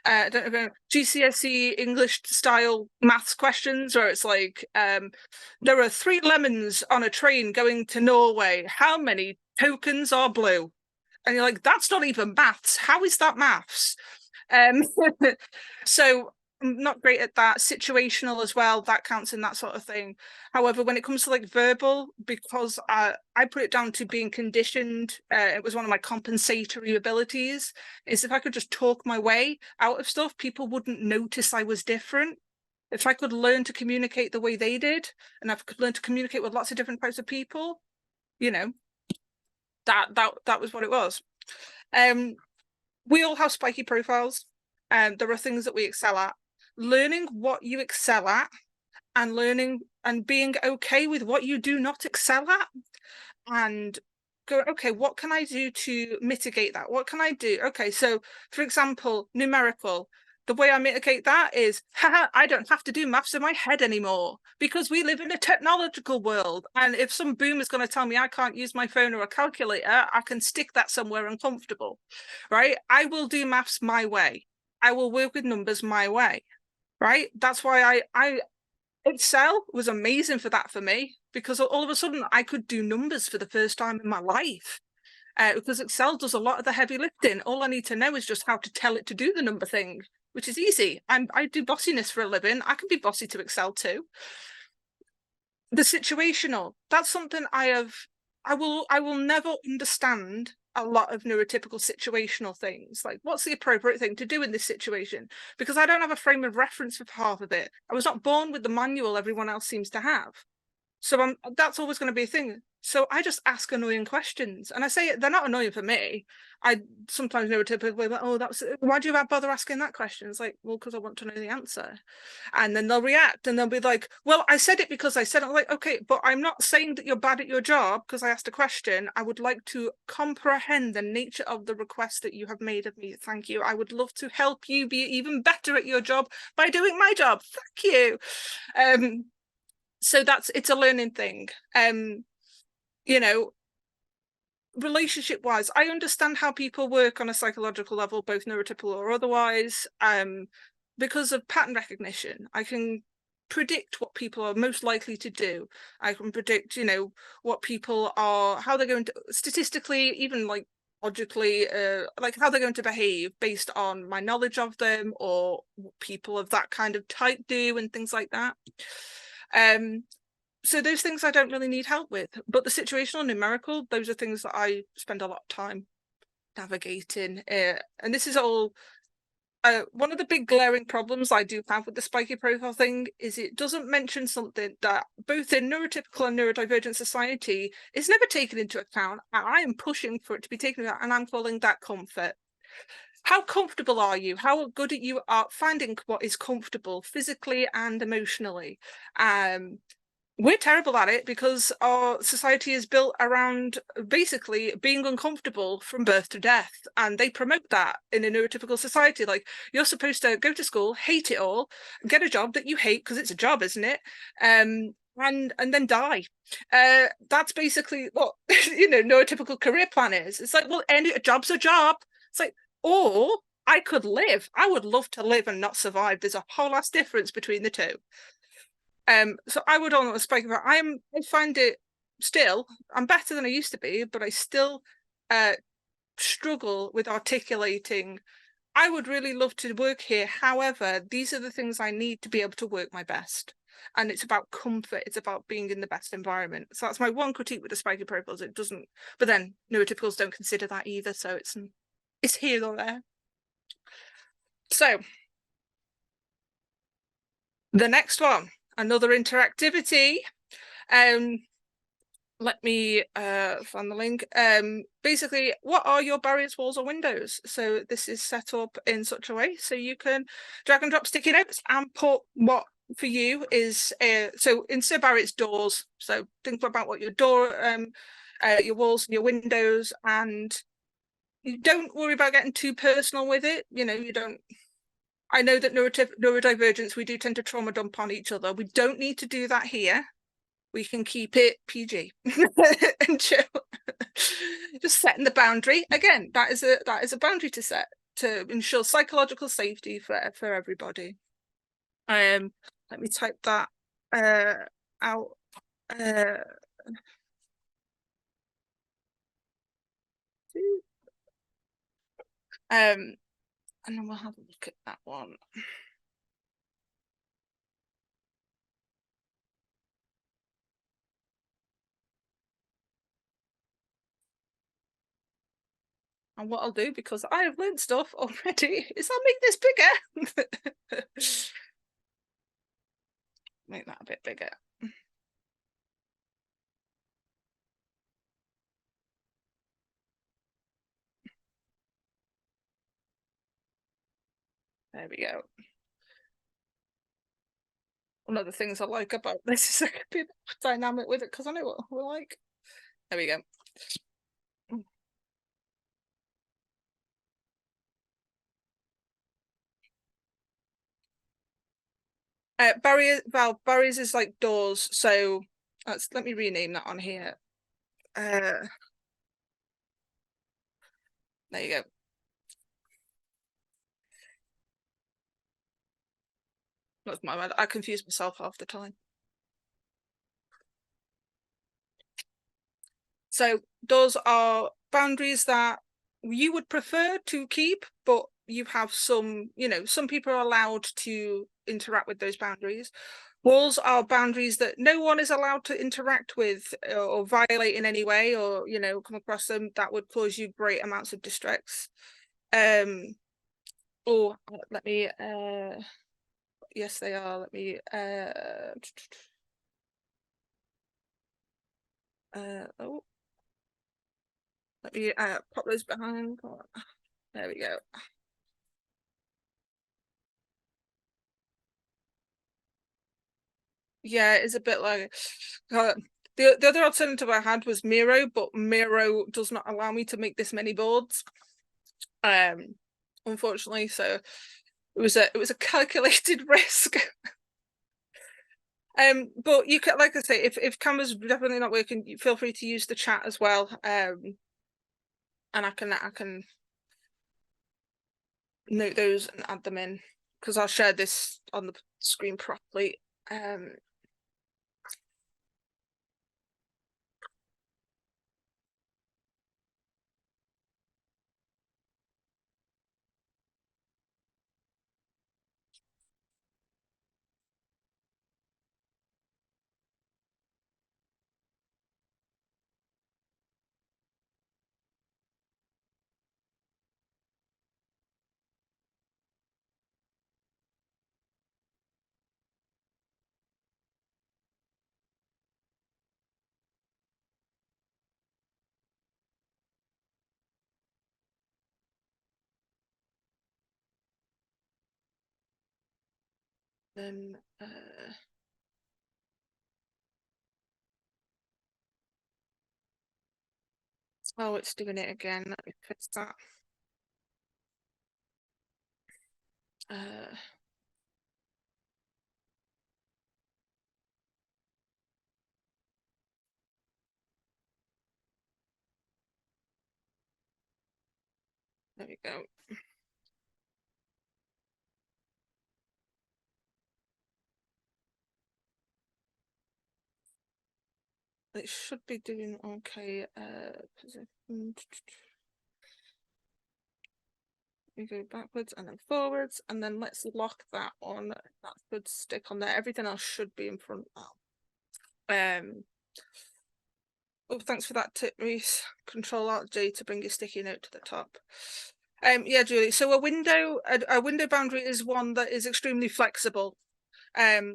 Speaker 1: I don't know, GCSE English style maths questions where it's like, there are 3 lemons on a train going to Norway. How many tokens are blue? And you're like, that's not even maths. How is that maths? So I'm not great at that. Situational as well, that counts in that sort of thing. However, when it comes to like verbal, because I put it down to being conditioned, it was one of my compensatory abilities, is if I could just talk my way out of stuff, people wouldn't notice I was different. If I could learn to communicate the way they did, and I could learn to communicate with lots of different types of people, you know, that was what it was. We all have spiky profiles. There are things that we excel at. Learning what you excel at and learning and being okay with what you do not excel at, and go, okay, what can I do to mitigate that? What can I do? Okay, so for example, numerical. The way I mitigate that is, haha, I don't have to do maths in my head anymore because we live in a technological world. And if some boomer's going to tell me I can't use my phone or a calculator, I can stick that somewhere uncomfortable, right? I will do maths my way. I will work with numbers my way, right? That's why I Excel was amazing for that for me, because all of a sudden I could do numbers for the first time in my life. Because Excel does a lot of the heavy lifting. All I need to know is just how to tell it to do the number thing, which is easy. I do bossiness for a living. I can be bossy to Excel too. The situational, that's something I will never understand a lot of neurotypical situational things, like what's the appropriate thing to do in this situation, because I don't have a frame of reference for half of it. I was not born with the manual everyone else seems to have. So that's always going to be a thing. So I just ask annoying questions, and I say they're not annoying for me. I sometimes neurotypically like, oh, why do you bother asking that question? It's like, well, because I want to know the answer. And then they'll react and they'll be like, well, I said it because I said it. I'm like, okay, but I'm not saying that you're bad at your job because I asked a question. I would like to comprehend the nature of the request that you have made of me. Thank you. I would love to help you be even better at your job by doing my job. Thank you. So it's a learning thing. You know, relationship wise, I understand how people work on a psychological level, both neurotypical or otherwise, because of pattern recognition. I can predict what people are most likely to do. I can predict, what people are, how they're going to, statistically, even like logically, like how they're going to behave based on my knowledge of them or what people of that kind of type do and things like that. So those things I don't really need help with, but the situational numerical, those are things that I spend a lot of time navigating. And this is all, one of the big glaring problems I do have with the spiky profile thing is it doesn't mention something that both in neurotypical and neurodivergent society is never taken into account. And I am pushing for it to be taken into account, and I'm calling that comfort. How comfortable are you? How good are you at finding what is comfortable physically and emotionally? We're terrible at it because our society is built around basically being uncomfortable from birth to death, and they promote that in a neurotypical society. Like, you're supposed to go to school, hate it all, get a job that you hate because it's a job, isn't it? And then die. That's basically what neurotypical career plan is. It's like, well, a job's a job. It's like, or I could live. I would love to live and not survive. There's a whole ass difference between the two. So I would on a spike of I find it still, I'm better than I used to be, but I still struggle with articulating, I would really love to work here. However, these are the things I need to be able to work my best. And it's about comfort. It's about being in the best environment. So that's my one critique with the spiky profiles. It doesn't, but then neurotypicals don't consider that either. So it's here or there. So the next one, another interactivity. Let me find the link. Basically, what are your barriers, walls, or windows? So this is set up in such a way so you can drag and drop sticky notes and put what for you is so instead of barriers, doors. So think about what your door, your walls and your windows, and you don't worry about getting too personal with it. You don't. I know that neurodivergence, we do tend to trauma dump on each other. We don't need to do that here. We can keep it PG and chill. Just setting the boundary. Again, that is a boundary to set to ensure psychological safety for everybody. Let me type that out. And then we'll have a look at that one. And what I'll do, because I have learned stuff already, is I'll make this bigger. Make that a bit bigger. There we go. One of the things I like about this is I can be dynamic with it because I know what we're like. There we go. Barriers is like doors. So let me rename that on here. There you go. That's my bad. I confuse myself half the time. So those are boundaries that you would prefer to keep, but you have some people are allowed to interact with those boundaries. Walls are boundaries that no one is allowed to interact with or violate in any way, or, you know, come across them. That would cause you great amounts of distress. Or let me, yes, they are. Let me, oh, let me pop those behind. There we go. Yeah, it's a bit like the other alternative I had was Miro, but Miro does not allow me to make this many boards. Unfortunately, so it was a calculated risk. But you can, like I say, if Canva's definitely not working, feel free to use the chat as well. And I can note those and add them in, because I'll share this on the screen properly. Then oh, it's doing it again. Let me fix that. There we go. It should be doing okay. We go backwards and then forwards, and then let's lock that on. That should stick on there. Everything else should be in front now. Oh, thanks for that tip, Reese. Control-Alt-J to bring your sticky note to the top. Yeah, Julie. So a window boundary is one that is extremely flexible.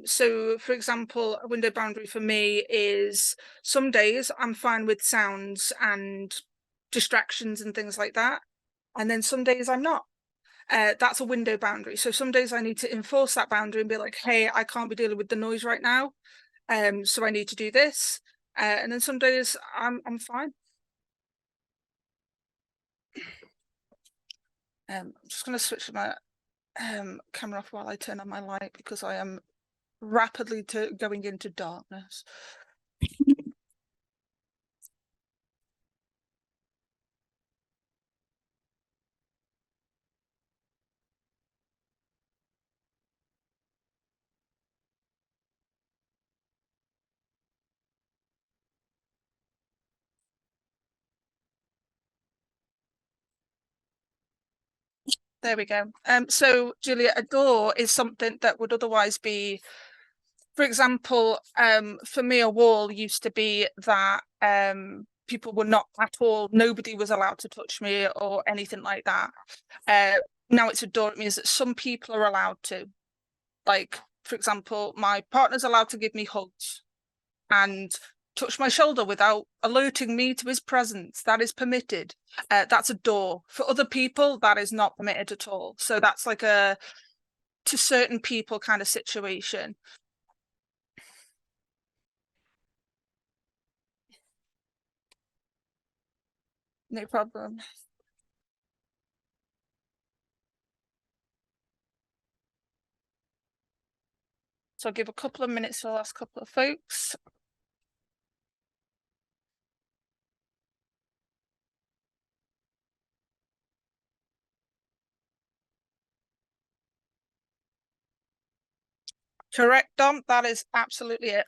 Speaker 1: So for example, a window boundary for me is some days I'm fine with sounds and distractions and things like that. And then some days I'm not. That's a window boundary. So some days I need to enforce that boundary and be like, hey, I can't be dealing with the noise right now. So I need to do this. And then some days I'm fine. I'm just going to switch my camera off while I turn on my light, because I am rapidly going into darkness. There we go. So Julia, a door is something that would otherwise be, for example, for me, a wall used to be that people were not at all, nobody was allowed to touch me or anything like that. Now it's a door, it means that some people are allowed to. Like, for example, my partner's allowed to give me hugs and touch my shoulder without alerting me to his presence. That is permitted. That's a door. For other people, that is not permitted at all. So that's like a to certain people kind of situation. No problem. So I'll give a couple of minutes to the last couple of folks. Correct, Dom. That is absolutely it.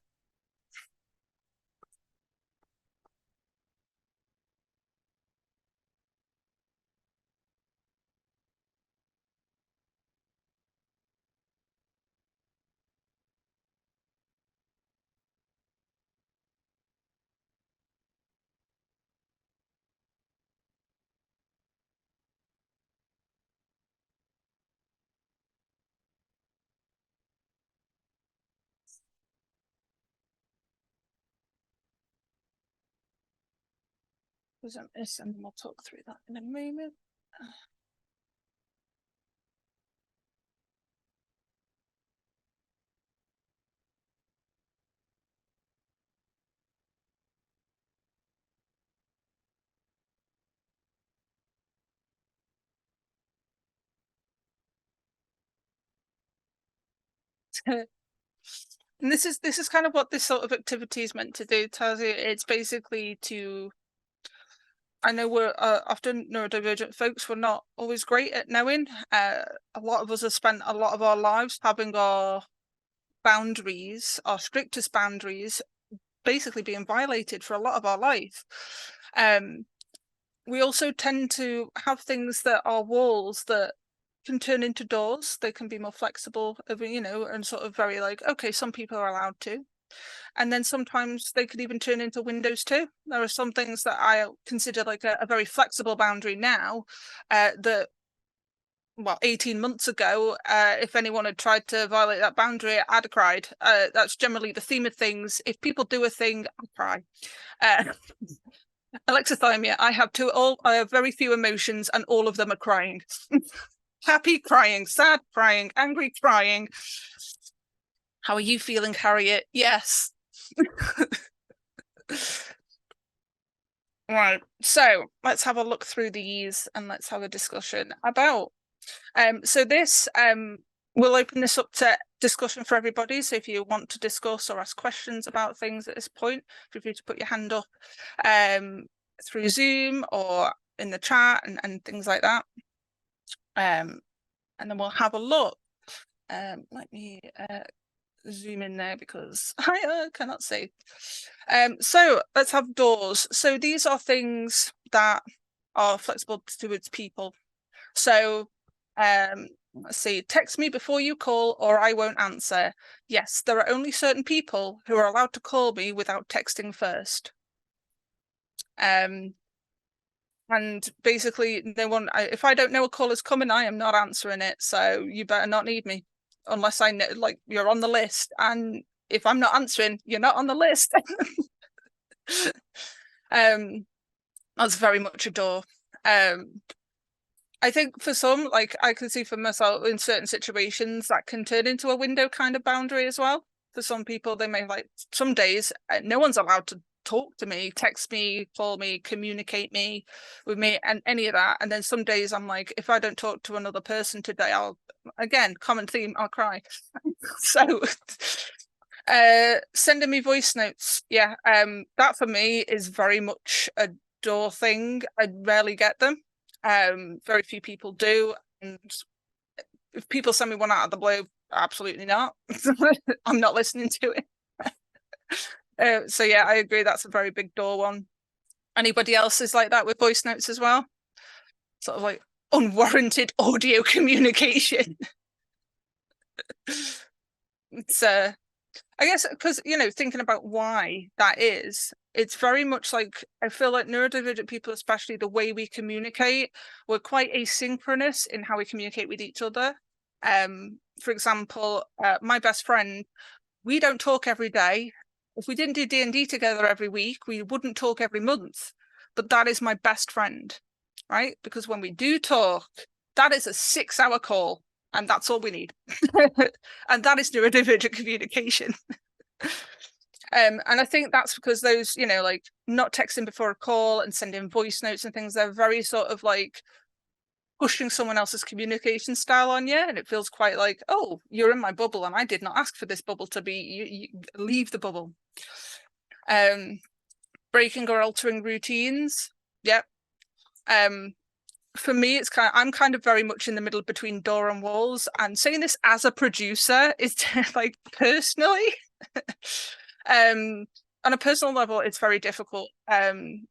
Speaker 1: present this and then we'll talk through that in a moment. And this is kind of what this sort of activity is meant to do. Tells you it's basically to. I know we're often neurodivergent folks. We're not always great at knowing. A lot of us have spent a lot of our lives having our boundaries, our strictest boundaries, basically being violated for a lot of our life. We also tend to have things that are walls that can turn into doors. They can be more flexible, you know, and sort of very like, okay, some people are allowed to. And then sometimes they could even turn into windows too. There are some things that I consider like a very flexible boundary now that, well, 18 months ago, if anyone had tried to violate that boundary, I'd have cried. That's generally the theme of things. If people do a thing, I cry. Alexithymia, I have very few emotions and all of them are crying. Happy crying, sad crying, angry crying. How are you feeling, Harriet? Yes. Right, so let's have a look through these and let's have a discussion about. So this we'll open this up to discussion for everybody. So if you want to discuss or ask questions about things at this point, feel free to put your hand up through Zoom or in the chat and things like that. And then we'll have a look. Let me zoom in there because I cannot see. So let's have doors. So these are things that are flexible towards people. So let's see, text me before you call or I won't answer. Yes, there are only certain people who are allowed to call me without texting first. And basically no one, if I don't know a call is coming, I am not answering it. So you better not need me unless I know, like, you're on the list. And if I'm not answering, you're not on the list. That's very much a door. I think for some, like I can see for myself in certain situations that can turn into a window kind of boundary as well. For some people, they may like some days no one's allowed to talk to me, text me, call me, communicate me with me and any of that. And then some days I'm like, if I don't talk to another person today, I'll, again, common theme, I'll cry. So sending me voice notes, yeah, that for me is very much a door thing. I rarely get them. Very few people do, and if people send me one out of the blue, absolutely not. I'm not listening to it. So yeah, I agree, that's a very big door one. Anybody else is like that with voice notes as well? Sort of like unwarranted audio communication. It's I guess because, you know, thinking about why that is, it's very much like, I feel like neurodivergent people, especially the way we communicate, we're quite asynchronous in how we communicate with each other. For example, my best friend, we don't talk every day. If we didn't do D&D together every week, we wouldn't talk every month. But that is my best friend, right? Because when we do talk, that is a 6-hour call. And that's all we need. And that is neurodivergent communication. And I think that's because those, you know, like not texting before a call and sending voice notes and things, they're very sort of like pushing someone else's communication style on you. And it feels quite like, oh, you're in my bubble and I did not ask for this bubble to be, you leave the bubble. Breaking or altering routines. Yep. For me, it's I'm kind of very much in the middle between door and walls, and saying this as a producer is like personally, on a personal level, it's very difficult. You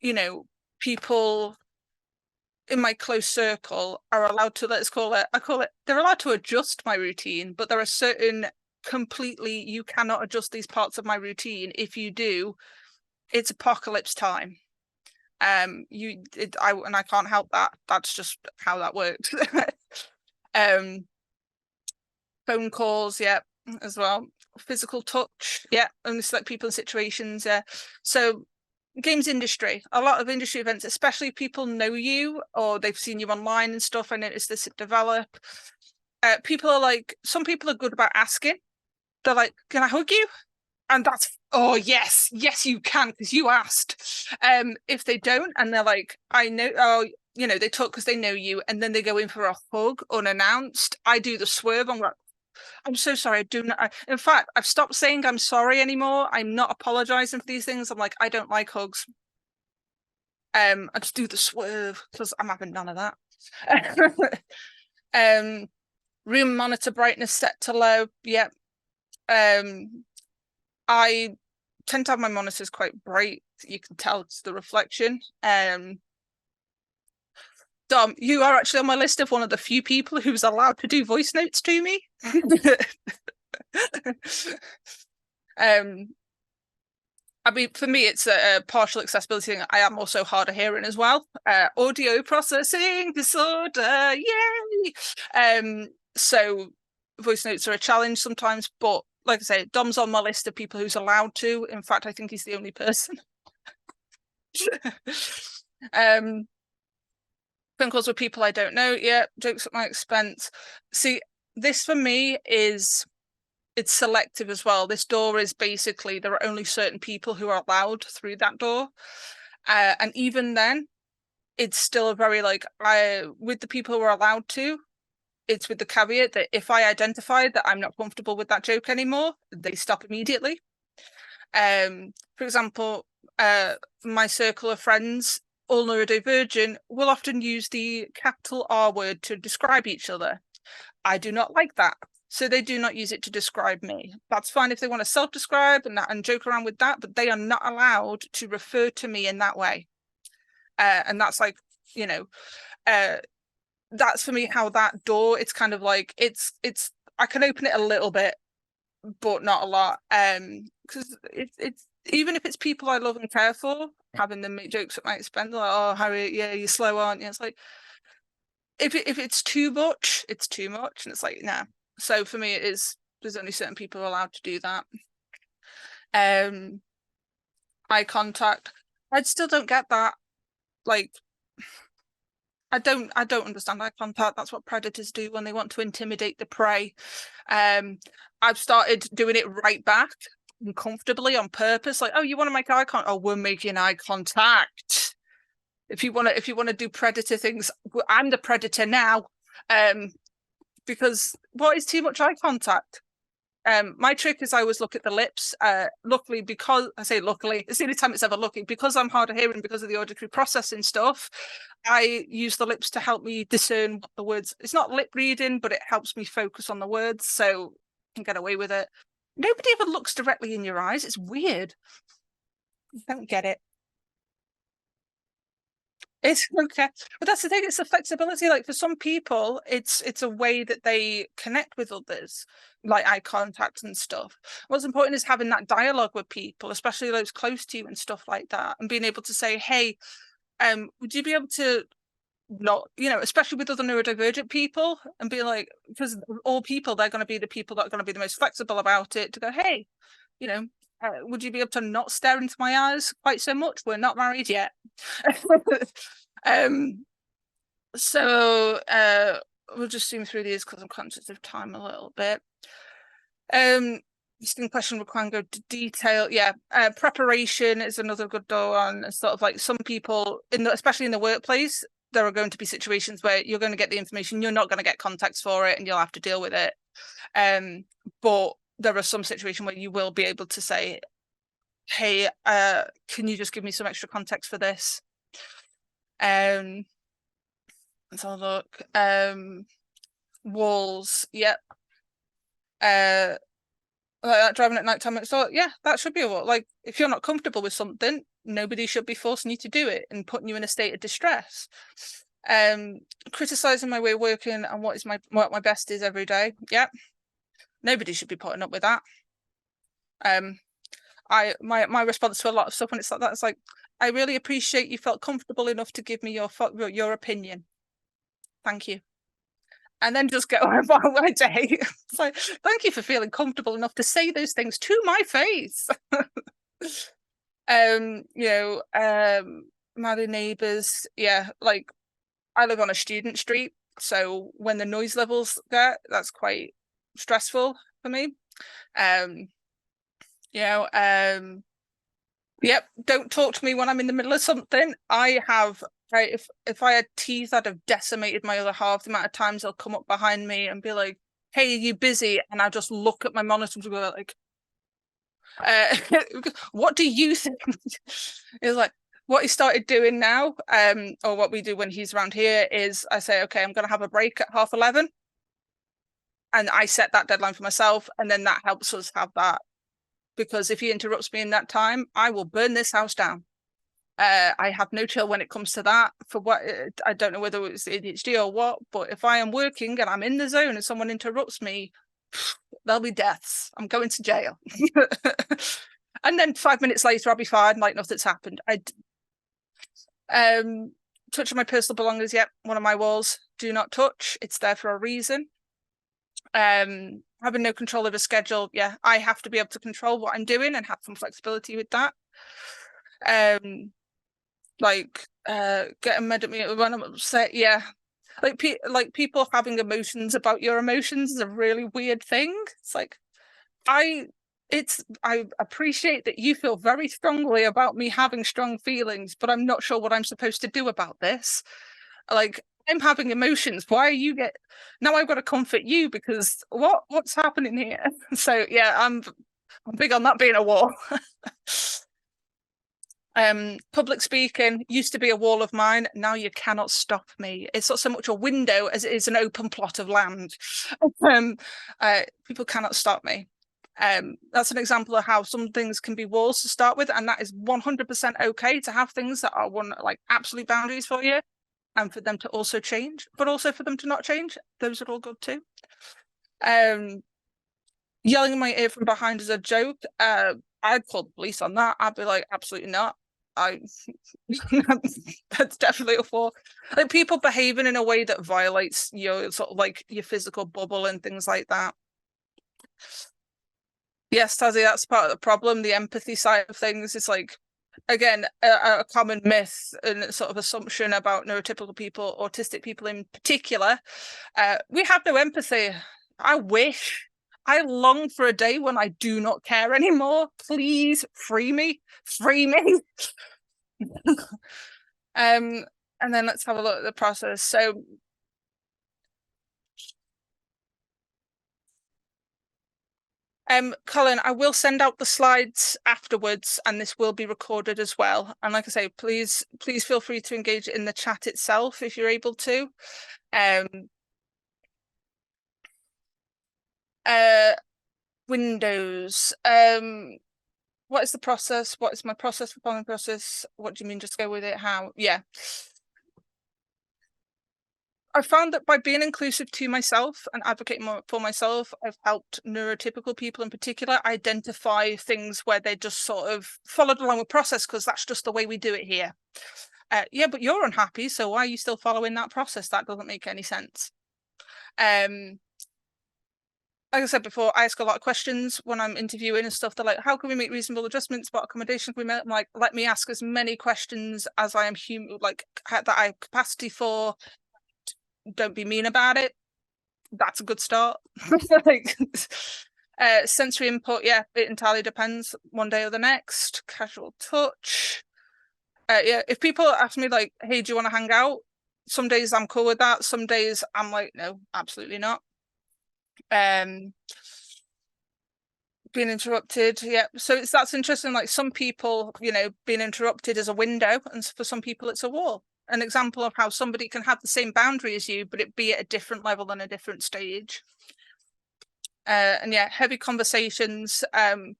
Speaker 1: know, people in my close circle are allowed to, they're allowed to adjust my routine, but there are certain completely, you cannot adjust these parts of my routine. If you do, it's apocalypse time. And I can't help that. That's just how that works. Phone calls, yeah, as well. Physical touch, yeah, only select people in situations, yeah. So games industry, a lot of industry events, especially if people know you or they've seen you online and stuff. I noticed this at Develop. People are like, some people are good about asking. They're like, can I hug you? And that's, oh yes, you can, because you asked. If they don't, and they're like, I know, oh, you know, they talk because they know you, and then they go in for a hug unannounced. I do the swerve. I'm like, I'm so sorry. I do not. In fact, I've stopped saying I'm sorry anymore. I'm not apologizing for these things. I'm like, I don't like hugs. I just do the swerve because I'm having none of that. Room monitor brightness set to low. Yep. I tend to have my monitors quite bright. You can tell it's the reflection. Dom, you are actually on my list of one of the few people who's allowed to do voice notes to me. I mean, for me, it's a partial accessibility thing. I am also hard of hearing as well. Audio processing disorder, yay! So voice notes are a challenge sometimes, but like I say, Dom's on my list of people who's allowed to. In fact, I think he's the only person. Phone calls with people I don't know. Yeah, jokes at my expense. See, this for me is, it's selective as well. This door is basically, there are only certain people who are allowed through that door. And even then, it's still a very like, with the people who are allowed to, it's with the caveat that if I identify that I'm not comfortable with that joke anymore, they stop immediately. For example, my circle of friends, all neurodivergent, will often use the capital R word to describe each other. I do not like that. So they do not use it to describe me. That's fine if they want to self-describe and joke around with that, but they are not allowed to refer to me in that way. And that's like, you know, that's for me how that door, it's kind of like, it's I can open it a little bit, but not a lot. Because it's even if it's people I love and care for, having them make jokes at my expense, like, oh, Harriet, yeah, you're slow, aren't you? It's like, if it's too much, it's too much, and it's like, nah. So for me, it is, there's only certain people allowed to do that. Eye contact, I still don't get that. Like, I don't understand eye contact. That's what predators do when they want to intimidate the prey. I've started doing it right back uncomfortably on purpose. Like, oh, you want to make eye contact? Oh, we're making eye contact. If you want to do predator things, I'm the predator now. Because what is too much eye contact? My trick is I always look at the lips. Luckily, because I say luckily, it's the only time it's ever lucky, because I'm hard of hearing because of the auditory processing stuff. I use the lips to help me discern what the words. It's not lip reading, but it helps me focus on the words, so I can get away with it. Nobody ever looks directly in your eyes. It's weird. I don't get it. It's okay, but that's the thing. It's the flexibility. Like for some people, it's a way that they connect with others, like eye contact and stuff. What's important is having that dialogue with people, especially those close to you and stuff like that, and being able to say, "Hey, would you be able to not, you know, especially with other neurodivergent people, and be like, because all people, they're going to be the people that are going to be the most flexible about it. To go, hey, you know." Would you be able to not stare into my eyes quite so much? We're not married yet. So we'll just zoom through these because I'm conscious of time a little bit. Distinct question requiring go to detail. Yeah, preparation is another good door on. Sort of like some people, especially in the workplace, there are going to be situations where you're going to get the information, you're not going to get context for it, and you'll have to deal with it. But there are some situations where you will be able to say, hey, can you just give me some extra context for this? Let's have a look. Walls, yep. Like that driving at night time. So yeah, that should be a wall. Like if you're not comfortable with something, nobody should be forcing you to do it and putting you in a state of distress. Criticizing my way of working and what my best is every day. Yep. Nobody should be putting up with that. My response to a lot of stuff when it's like that is like, I really appreciate you felt comfortable enough to give me your opinion. Thank you. And then just go about my day. It's like, thank you for feeling comfortable enough to say those things to my face. My neighbours, yeah, like I live on a student street, so when the noise levels get, that's quite stressful for me. Yep, don't talk to me when I'm in the middle of something. If I had teeth, I'd have decimated my other half. The amount of times they'll come up behind me and be like, "Hey, are you busy?" And I'll just look at my monitor and go like, "What do you think?" It's like what he started doing now, or what we do when he's around here is I say, "Okay, I'm going to have a break at 11:30," and I set that deadline for myself, and then that helps us have that. Because if he interrupts me in that time, I will burn this house down. I have no chill when it comes to that. For what I don't know whether it's ADHD or what, but if I am working and I'm in the zone and someone interrupts me, there'll be deaths. I'm going to jail. And then 5 minutes later, I'll be fine, like nothing's happened. Touch on my personal belongings. Yep, one of my walls. Do not touch. It's there for a reason. Having no control of a schedule, yeah, I have to be able to control what I'm doing and have some flexibility with that. Getting mad at me when I'm upset, yeah. Like people having emotions about your emotions is a really weird thing. It's like I appreciate that you feel very strongly about me having strong feelings, but I'm not sure what I'm supposed to do about this. Like I'm having emotions. Why are you now I've got to comfort you because what's happening here? So yeah, I'm big on that being a wall. Public speaking used to be a wall of mine. Now you cannot stop me. It's not so much a window as it is an open plot of land. People cannot stop me. That's an example of how some things can be walls to start with, and that is 100% okay to have things that are like absolute boundaries for you, and for them to also change, but also for them to not change. Those are all good too. Yelling in my ear from behind is a joke. I'd call the police on that. I'd be like, absolutely not. That's definitely a flaw. Like people behaving in a way that violates your sort of like your physical bubble and things like that. Yes, Tazzy, that's part of the problem. The empathy side of things is like, again, a common myth and sort of assumption about neurotypical people, autistic people in particular. We have no empathy. I wish. I long for a day when I do not care anymore. Please free me. Free me. And then let's have a look at the process. So Colin, I will send out the slides afterwards, and this will be recorded as well. And like I say, please feel free to engage in the chat itself if you're able to. Windows. What is the process? What is my process for following process? What do you mean? Just go with it? How? Yeah. I found that by being inclusive to myself and advocating for myself, I've helped neurotypical people in particular identify things where they just sort of followed along with process because that's just the way we do it here. Yeah, but you're unhappy, so why are you still following that process? That doesn't make any sense. Like I said before, I ask a lot of questions when I'm interviewing and stuff. They're like, how can we make reasonable adjustments? What accommodation can we make? I'm like, let me ask as many questions as I am human, like that I have capacity for. Don't be mean about it. That's a good start. Like, sensory input, yeah, it entirely depends one day or the next. Casual touch. Yeah, if people ask me like, hey, do you want to hang out? Some days I'm cool with that. Some days I'm like, no, absolutely not. Being interrupted, yeah. So that's interesting. Like some people, being interrupted is a window, and for some people it's a wall. An example of how somebody can have the same boundary as you, but it be at a different level and a different stage. And yeah, heavy conversations, like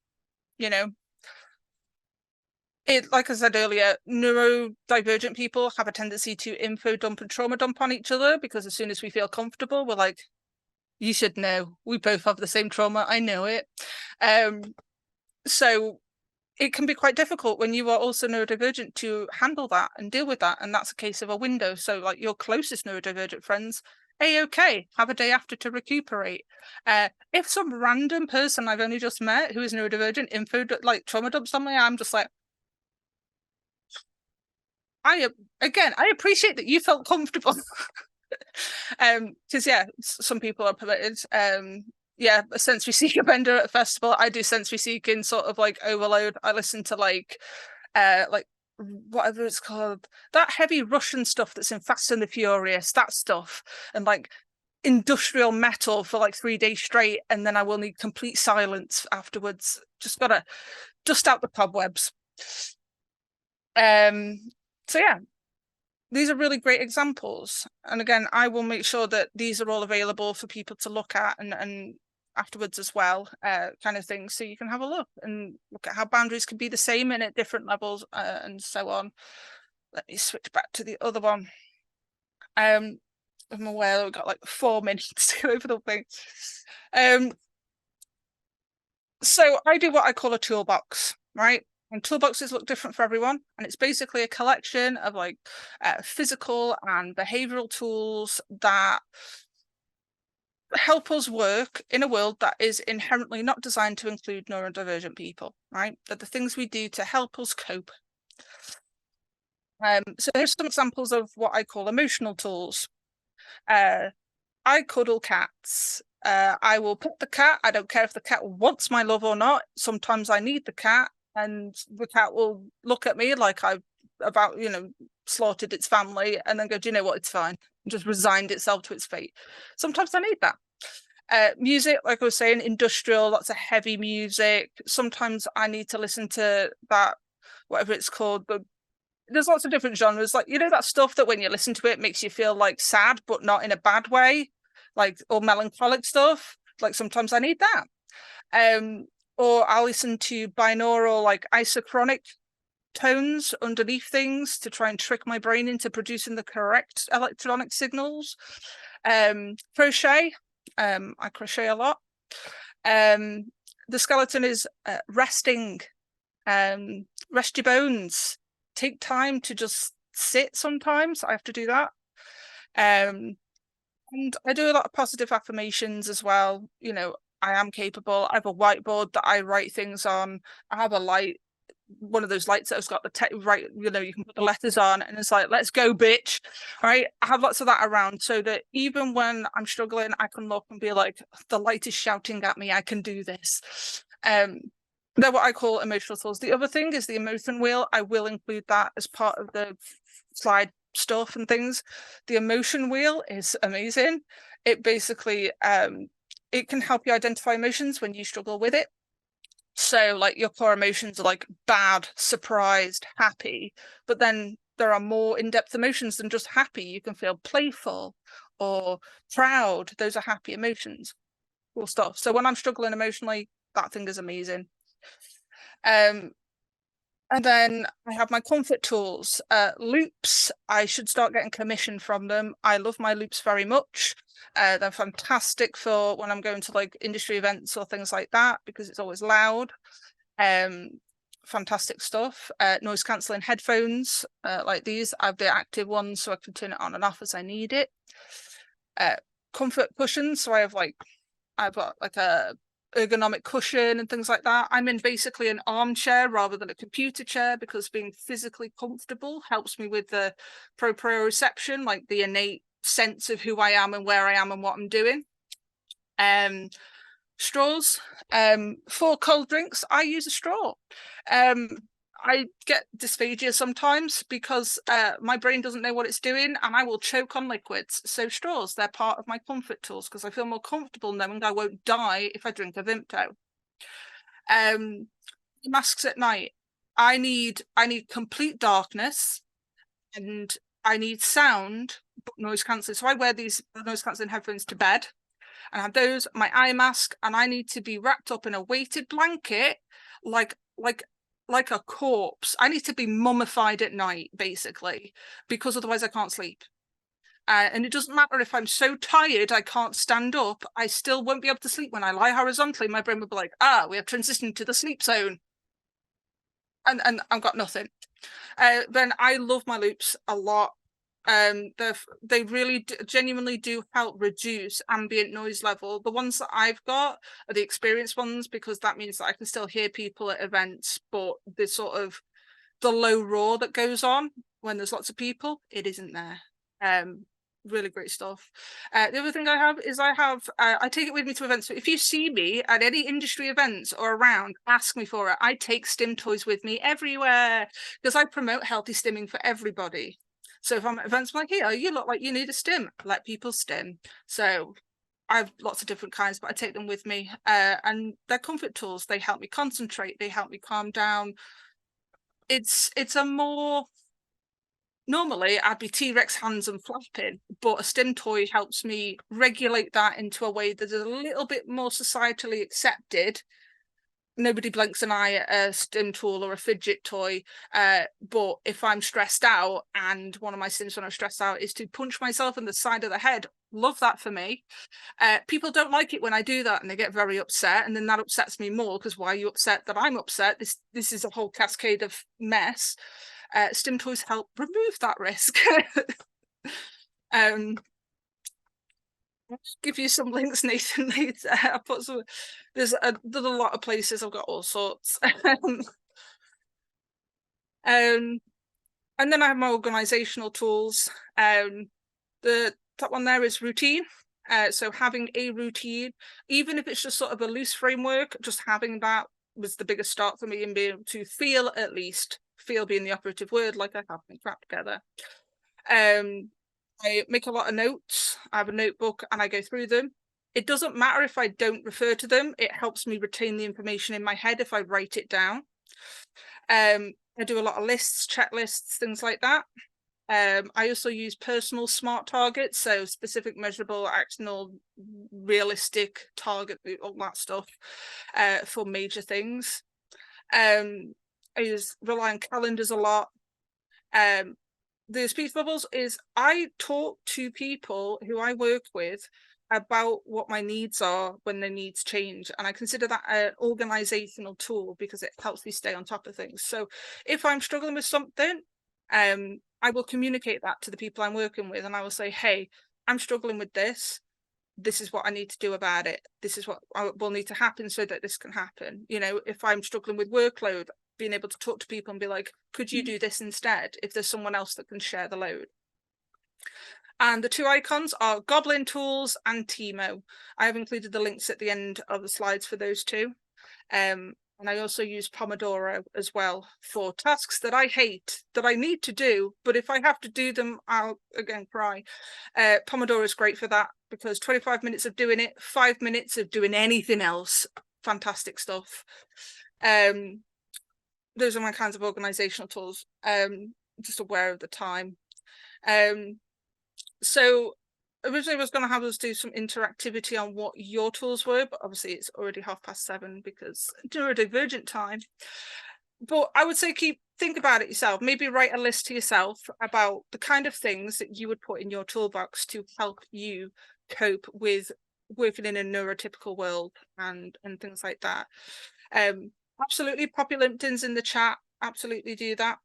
Speaker 1: I said earlier, neurodivergent people have a tendency to info dump and trauma dump on each other because as soon as we feel comfortable, we're like, you should know, we both have the same trauma, I know it. So it can be quite difficult when you are also neurodivergent to handle that and deal with that. And that's a case of a window. So like your closest neurodivergent friends, okay, have a day after to recuperate. If some random person I've only just met who is neurodivergent like trauma dumps on me, I'm just like, I appreciate that you felt comfortable. Because some people are permitted. A sensory seeker bender at a festival. I do sensory seeking sort of like overload. I listen to like whatever it's called, that heavy Russian stuff that's in Fast and the Furious, that stuff, and like industrial metal for like 3 days straight, and then I will need complete silence afterwards. Just gotta dust out the cobwebs. So yeah, these are really great examples. And again, I will make sure that these are all available for people to look at and afterwards as well, kind of thing. So you can have a look and look at how boundaries can be the same and at different levels, and so on. Let me switch back to the other one. I'm aware that we've got like 4 minutes to go over the thing. So I do what I call a toolbox, right? And toolboxes look different for everyone. And it's basically a collection of like physical and behavioral tools that help us work in a world that is inherently not designed to include neurodivergent people, right? They're the things we do to help us cope. So here's some examples of what I call emotional tools. I cuddle cats. I will pet the cat. I don't care if the cat wants my love or not. Sometimes I need the cat, and the cat will look at me like I've slaughtered its family, and then go, do you know what, it's fine, and just resigned itself to its fate. Sometimes I need that. Music, like I was saying, industrial, lots of heavy music. Sometimes I need to listen to that, whatever it's called, there's lots of different genres, like, that stuff that when you listen to it makes you feel like sad, but not in a bad way, like, or melancholic stuff. Like sometimes I need that. Or I'll listen to binaural, like isochronic tones underneath things to try and trick my brain into producing the correct electronic signals. Crochet, I crochet a lot. The skeleton is resting. Rest your bones. Take time to just sit sometimes. I have to do that. And I do a lot of positive affirmations as well. I am capable. I have a whiteboard that I write things on. I have a light, one of those lights that has got the right, you can put the letters on, and it's like, let's go, bitch. Right? I have lots of that around, so that even when I'm struggling, I can look and be like, the light is shouting at me, I can do this. They're what I call emotional tools. The other thing is the emotion wheel. I will include that as part of the slide stuff and things. The emotion wheel is amazing. It basically, it can help you identify emotions when you struggle with it. So like your core emotions are like bad, surprised, happy, but then there are more in-depth emotions than just happy. You can feel playful or proud. Those are happy emotions. Cool stuff. So when I'm struggling emotionally, that thing is amazing. And then I have my comfort tools. Loops, I should start getting commission from them. I love my loops very much. They're fantastic for when I'm going to like industry events or things like that, because it's always loud. Fantastic stuff. Noise cancelling headphones like these. I have the active ones so I can turn it on and off as I need it. Comfort cushions, so I've got like a ergonomic cushion and things like that. I'm in basically an armchair rather than a computer chair, because being physically comfortable helps me with the proprioception, like the innate sense of who I am and where I am and what I'm doing. Straws. For cold drinks, I use a straw. I get dysphagia sometimes because my brain doesn't know what it's doing, and I will choke on liquids. So straws, they're part of my comfort tools, because I feel more comfortable knowing I won't die if I drink a Vimto. Masks at night. I need complete darkness, and I need sound, but noise cancelling. So I wear these noise cancelling headphones to bed, and I have those, my eye mask, and I need to be wrapped up in a weighted blanket, like a corpse. I need to be mummified at night, basically, because otherwise I can't sleep. And it doesn't matter if I'm so tired I can't stand up, I still won't be able to sleep. When I lie horizontally, my brain will be like, we have transitioned to the sleep zone. And I've got nothing. Then I love my loops a lot. They really genuinely do help reduce ambient noise level. The ones that I've got are the experienced ones, because that means that I can still hear people at events, but the sort of the low roar that goes on when there's lots of people, it isn't there. Really great stuff. The other thing I have is I take it with me to events. So if you see me at any industry events or around, ask me for it. I take stim toys with me everywhere because I promote healthy stimming for everybody. So if I'm at events, I'm like, hey, you look like you need a stim. Let people stim. So I have lots of different kinds, but I take them with me. And they're comfort tools. They help me concentrate. They help me calm down. It's a more... Normally, I'd be T-Rex hands and flapping, but a stim toy helps me regulate that into a way that is a little bit more societally accepted. Nobody blinks an eye at a stim tool or a fidget toy, but if I'm stressed out, and one of my stims when I'm stressed out is to punch myself in the side of the head, love that for me. People don't like it when I do that, and they get very upset, and then that upsets me more, because why are you upset that I'm upset? This is a whole cascade of mess. Stim toys help remove that risk. I'll give you some links, Nathan. I put some. There's a lot of places. I've got all sorts. And then I have my organizational tools. The top one there is routine. So having a routine, even if it's just sort of a loose framework, just having that was the biggest start for me in being able to feel, at least feel being the operative word, like I have my crap together. I make a lot of notes. I have a notebook and I go through them. It doesn't matter if I don't refer to them. It helps me retain the information in my head if I write it down. I do a lot of lists, checklists, things like that. I also use personal SMART targets, so specific, measurable, actionable, realistic target, all that stuff for major things. I rely on calendars a lot. The speech bubbles is I talk to people who I work with about what my needs are when their needs change, and I consider that an organizational tool because it helps me stay on top of things. So if I'm struggling with something, I will communicate that to the people I'm working with, and I will say, hey, I'm struggling with this. This is what I need to do about it. This is what will need to happen so that this can happen. You know, if I'm struggling with workload, being able to talk to people and be like, could you do this instead, if there's someone else that can share the load. And the two icons are Goblin Tools and Timo. I have included the links at the end of the slides for those two. And I also use Pomodoro as well for tasks that I hate, that I need to do, but if I have to do them, I'll again cry. Pomodoro is great for that because 25 minutes of doing it, 5 minutes of doing anything else. Fantastic stuff. Those are my kinds of organizational tools. Just aware of the time. So originally I was going to have us do some interactivity on what your tools were, but obviously it's already 7:30 because neurodivergent time. But I would say think about it yourself. Maybe write a list to yourself about the kind of things that you would put in your toolbox to help you cope with working in a neurotypical world and things like that. Absolutely pop your LinkedIn's in the chat. Absolutely do that.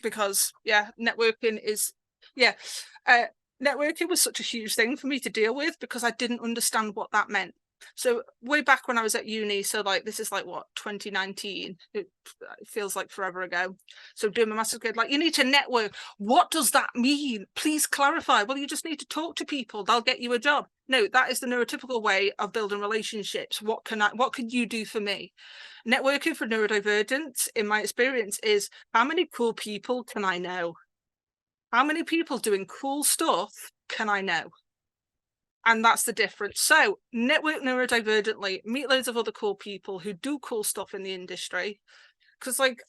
Speaker 1: Because yeah, networking is networking was such a huge thing for me to deal with because I didn't understand what that meant. So way back when I was at uni, so like this is like what, 2019, it feels like forever ago. So doing my master's grade, like you need to network. What does that mean? Please clarify. Well, you just need to talk to people, they'll get you a job. No, that is the neurotypical way of building relationships. What can you do for me? Networking for neurodivergence, in my experience, is how many cool people can I know? How many people doing cool stuff can I know? And that's the difference. So network neurodivergently, meet loads of other cool people who do cool stuff in the industry. Because like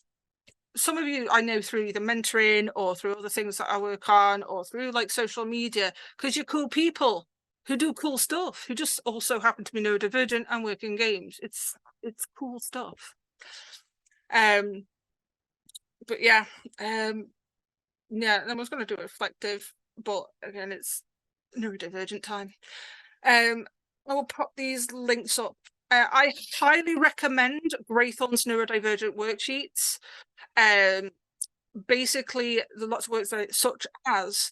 Speaker 1: some of you I know through either mentoring or through other things that I work on or through like social media, because you're cool people who do cool stuff, who just also happen to be neurodivergent and work in games. It's cool stuff. But yeah, yeah, I was going to do a reflective, but again, it's neurodivergent time. I will pop these links up. I highly recommend Graythorn's neurodivergent worksheets. Basically, there's lots of works such as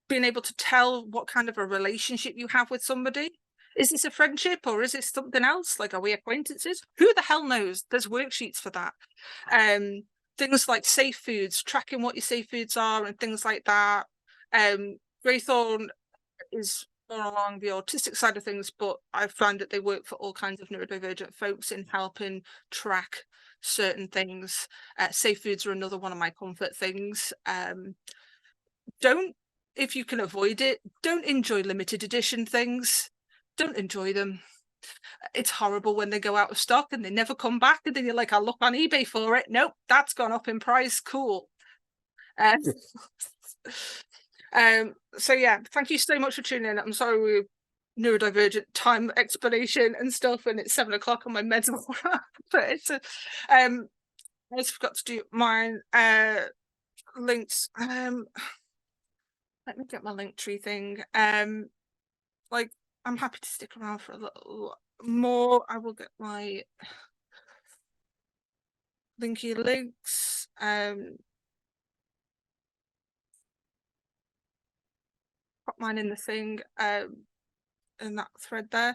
Speaker 1: being able to tell what kind of a relationship you have with somebody. Is this a friendship or is this something else? Like, are we acquaintances? Who the hell knows? There's worksheets for that. things like safe foods, tracking what your safe foods are and things like that. Greythorn is more along the autistic side of things, but I find that they work for all kinds of neurodivergent folks in helping track certain things. Safe foods are another one of my comfort things. Don't, if you can avoid it, don't enjoy limited edition things. Don't enjoy them. It's horrible when they go out of stock and they never come back, and then you're like, I'll look on eBay for it. Nope, that's gone up in price. Cool. So yeah, thank you so much for tuning in. I'm sorry we neurodivergent time explanation and stuff, and it's 7 o'clock on my meds, but it's I just forgot to do my links. Let me get my link tree thing. Like, I'm happy to stick around for a little more. I will get my linky links. Pop mine in the thing, in that thread there.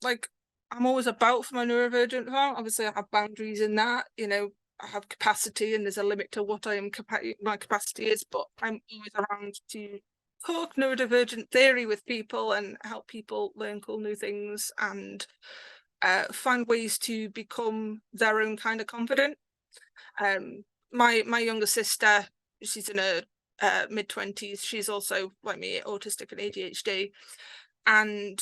Speaker 1: Like, I'm always about for my neurodivergent farm. Obviously, I have boundaries in that, you know, I have capacity and there's a limit to what my capacity is, but I'm always around to talk neurodivergent theory with people and help people learn cool new things and find ways to become their own kind of confident. My younger sister, she's in her mid-20s. She's also, like me, autistic and ADHD. And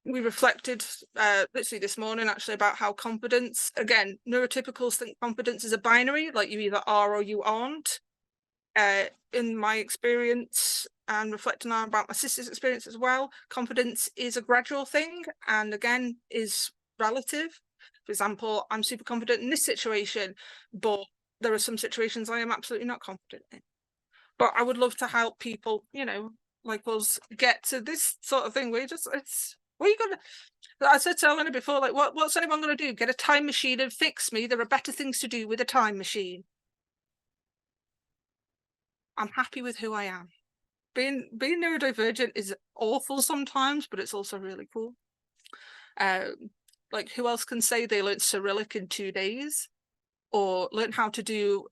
Speaker 1: we reflected literally this morning actually about how confidence, again, neurotypicals think confidence is a binary, like you either are or you aren't. In my experience, and reflecting on about my sister's experience as well, confidence is a gradual thing and again is relative. For example, I'm super confident in this situation, but there are some situations I am absolutely not confident in. But I would love to help people, you know, like us, get to this sort of thing where you just, it's, what are you gonna, I said to Elena before, like, what's anyone gonna do? Get a time machine and fix me? There are better things to do with a time machine. I'm happy with who I am. Being neurodivergent is awful sometimes, but it's also really cool. Like, who else can say they learned Cyrillic in 2 days or learn how to do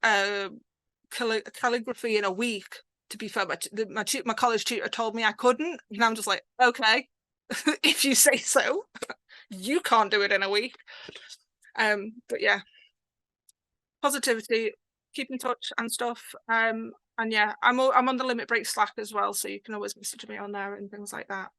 Speaker 1: calligraphy in a week? To be fair, my college tutor told me I couldn't, and I'm just like, okay, if you say so. You can't do it in a week. But yeah, positivity, keep in touch and stuff. And yeah, I'm on the Limit Break Slack as well, so you can always message me on there and things like that.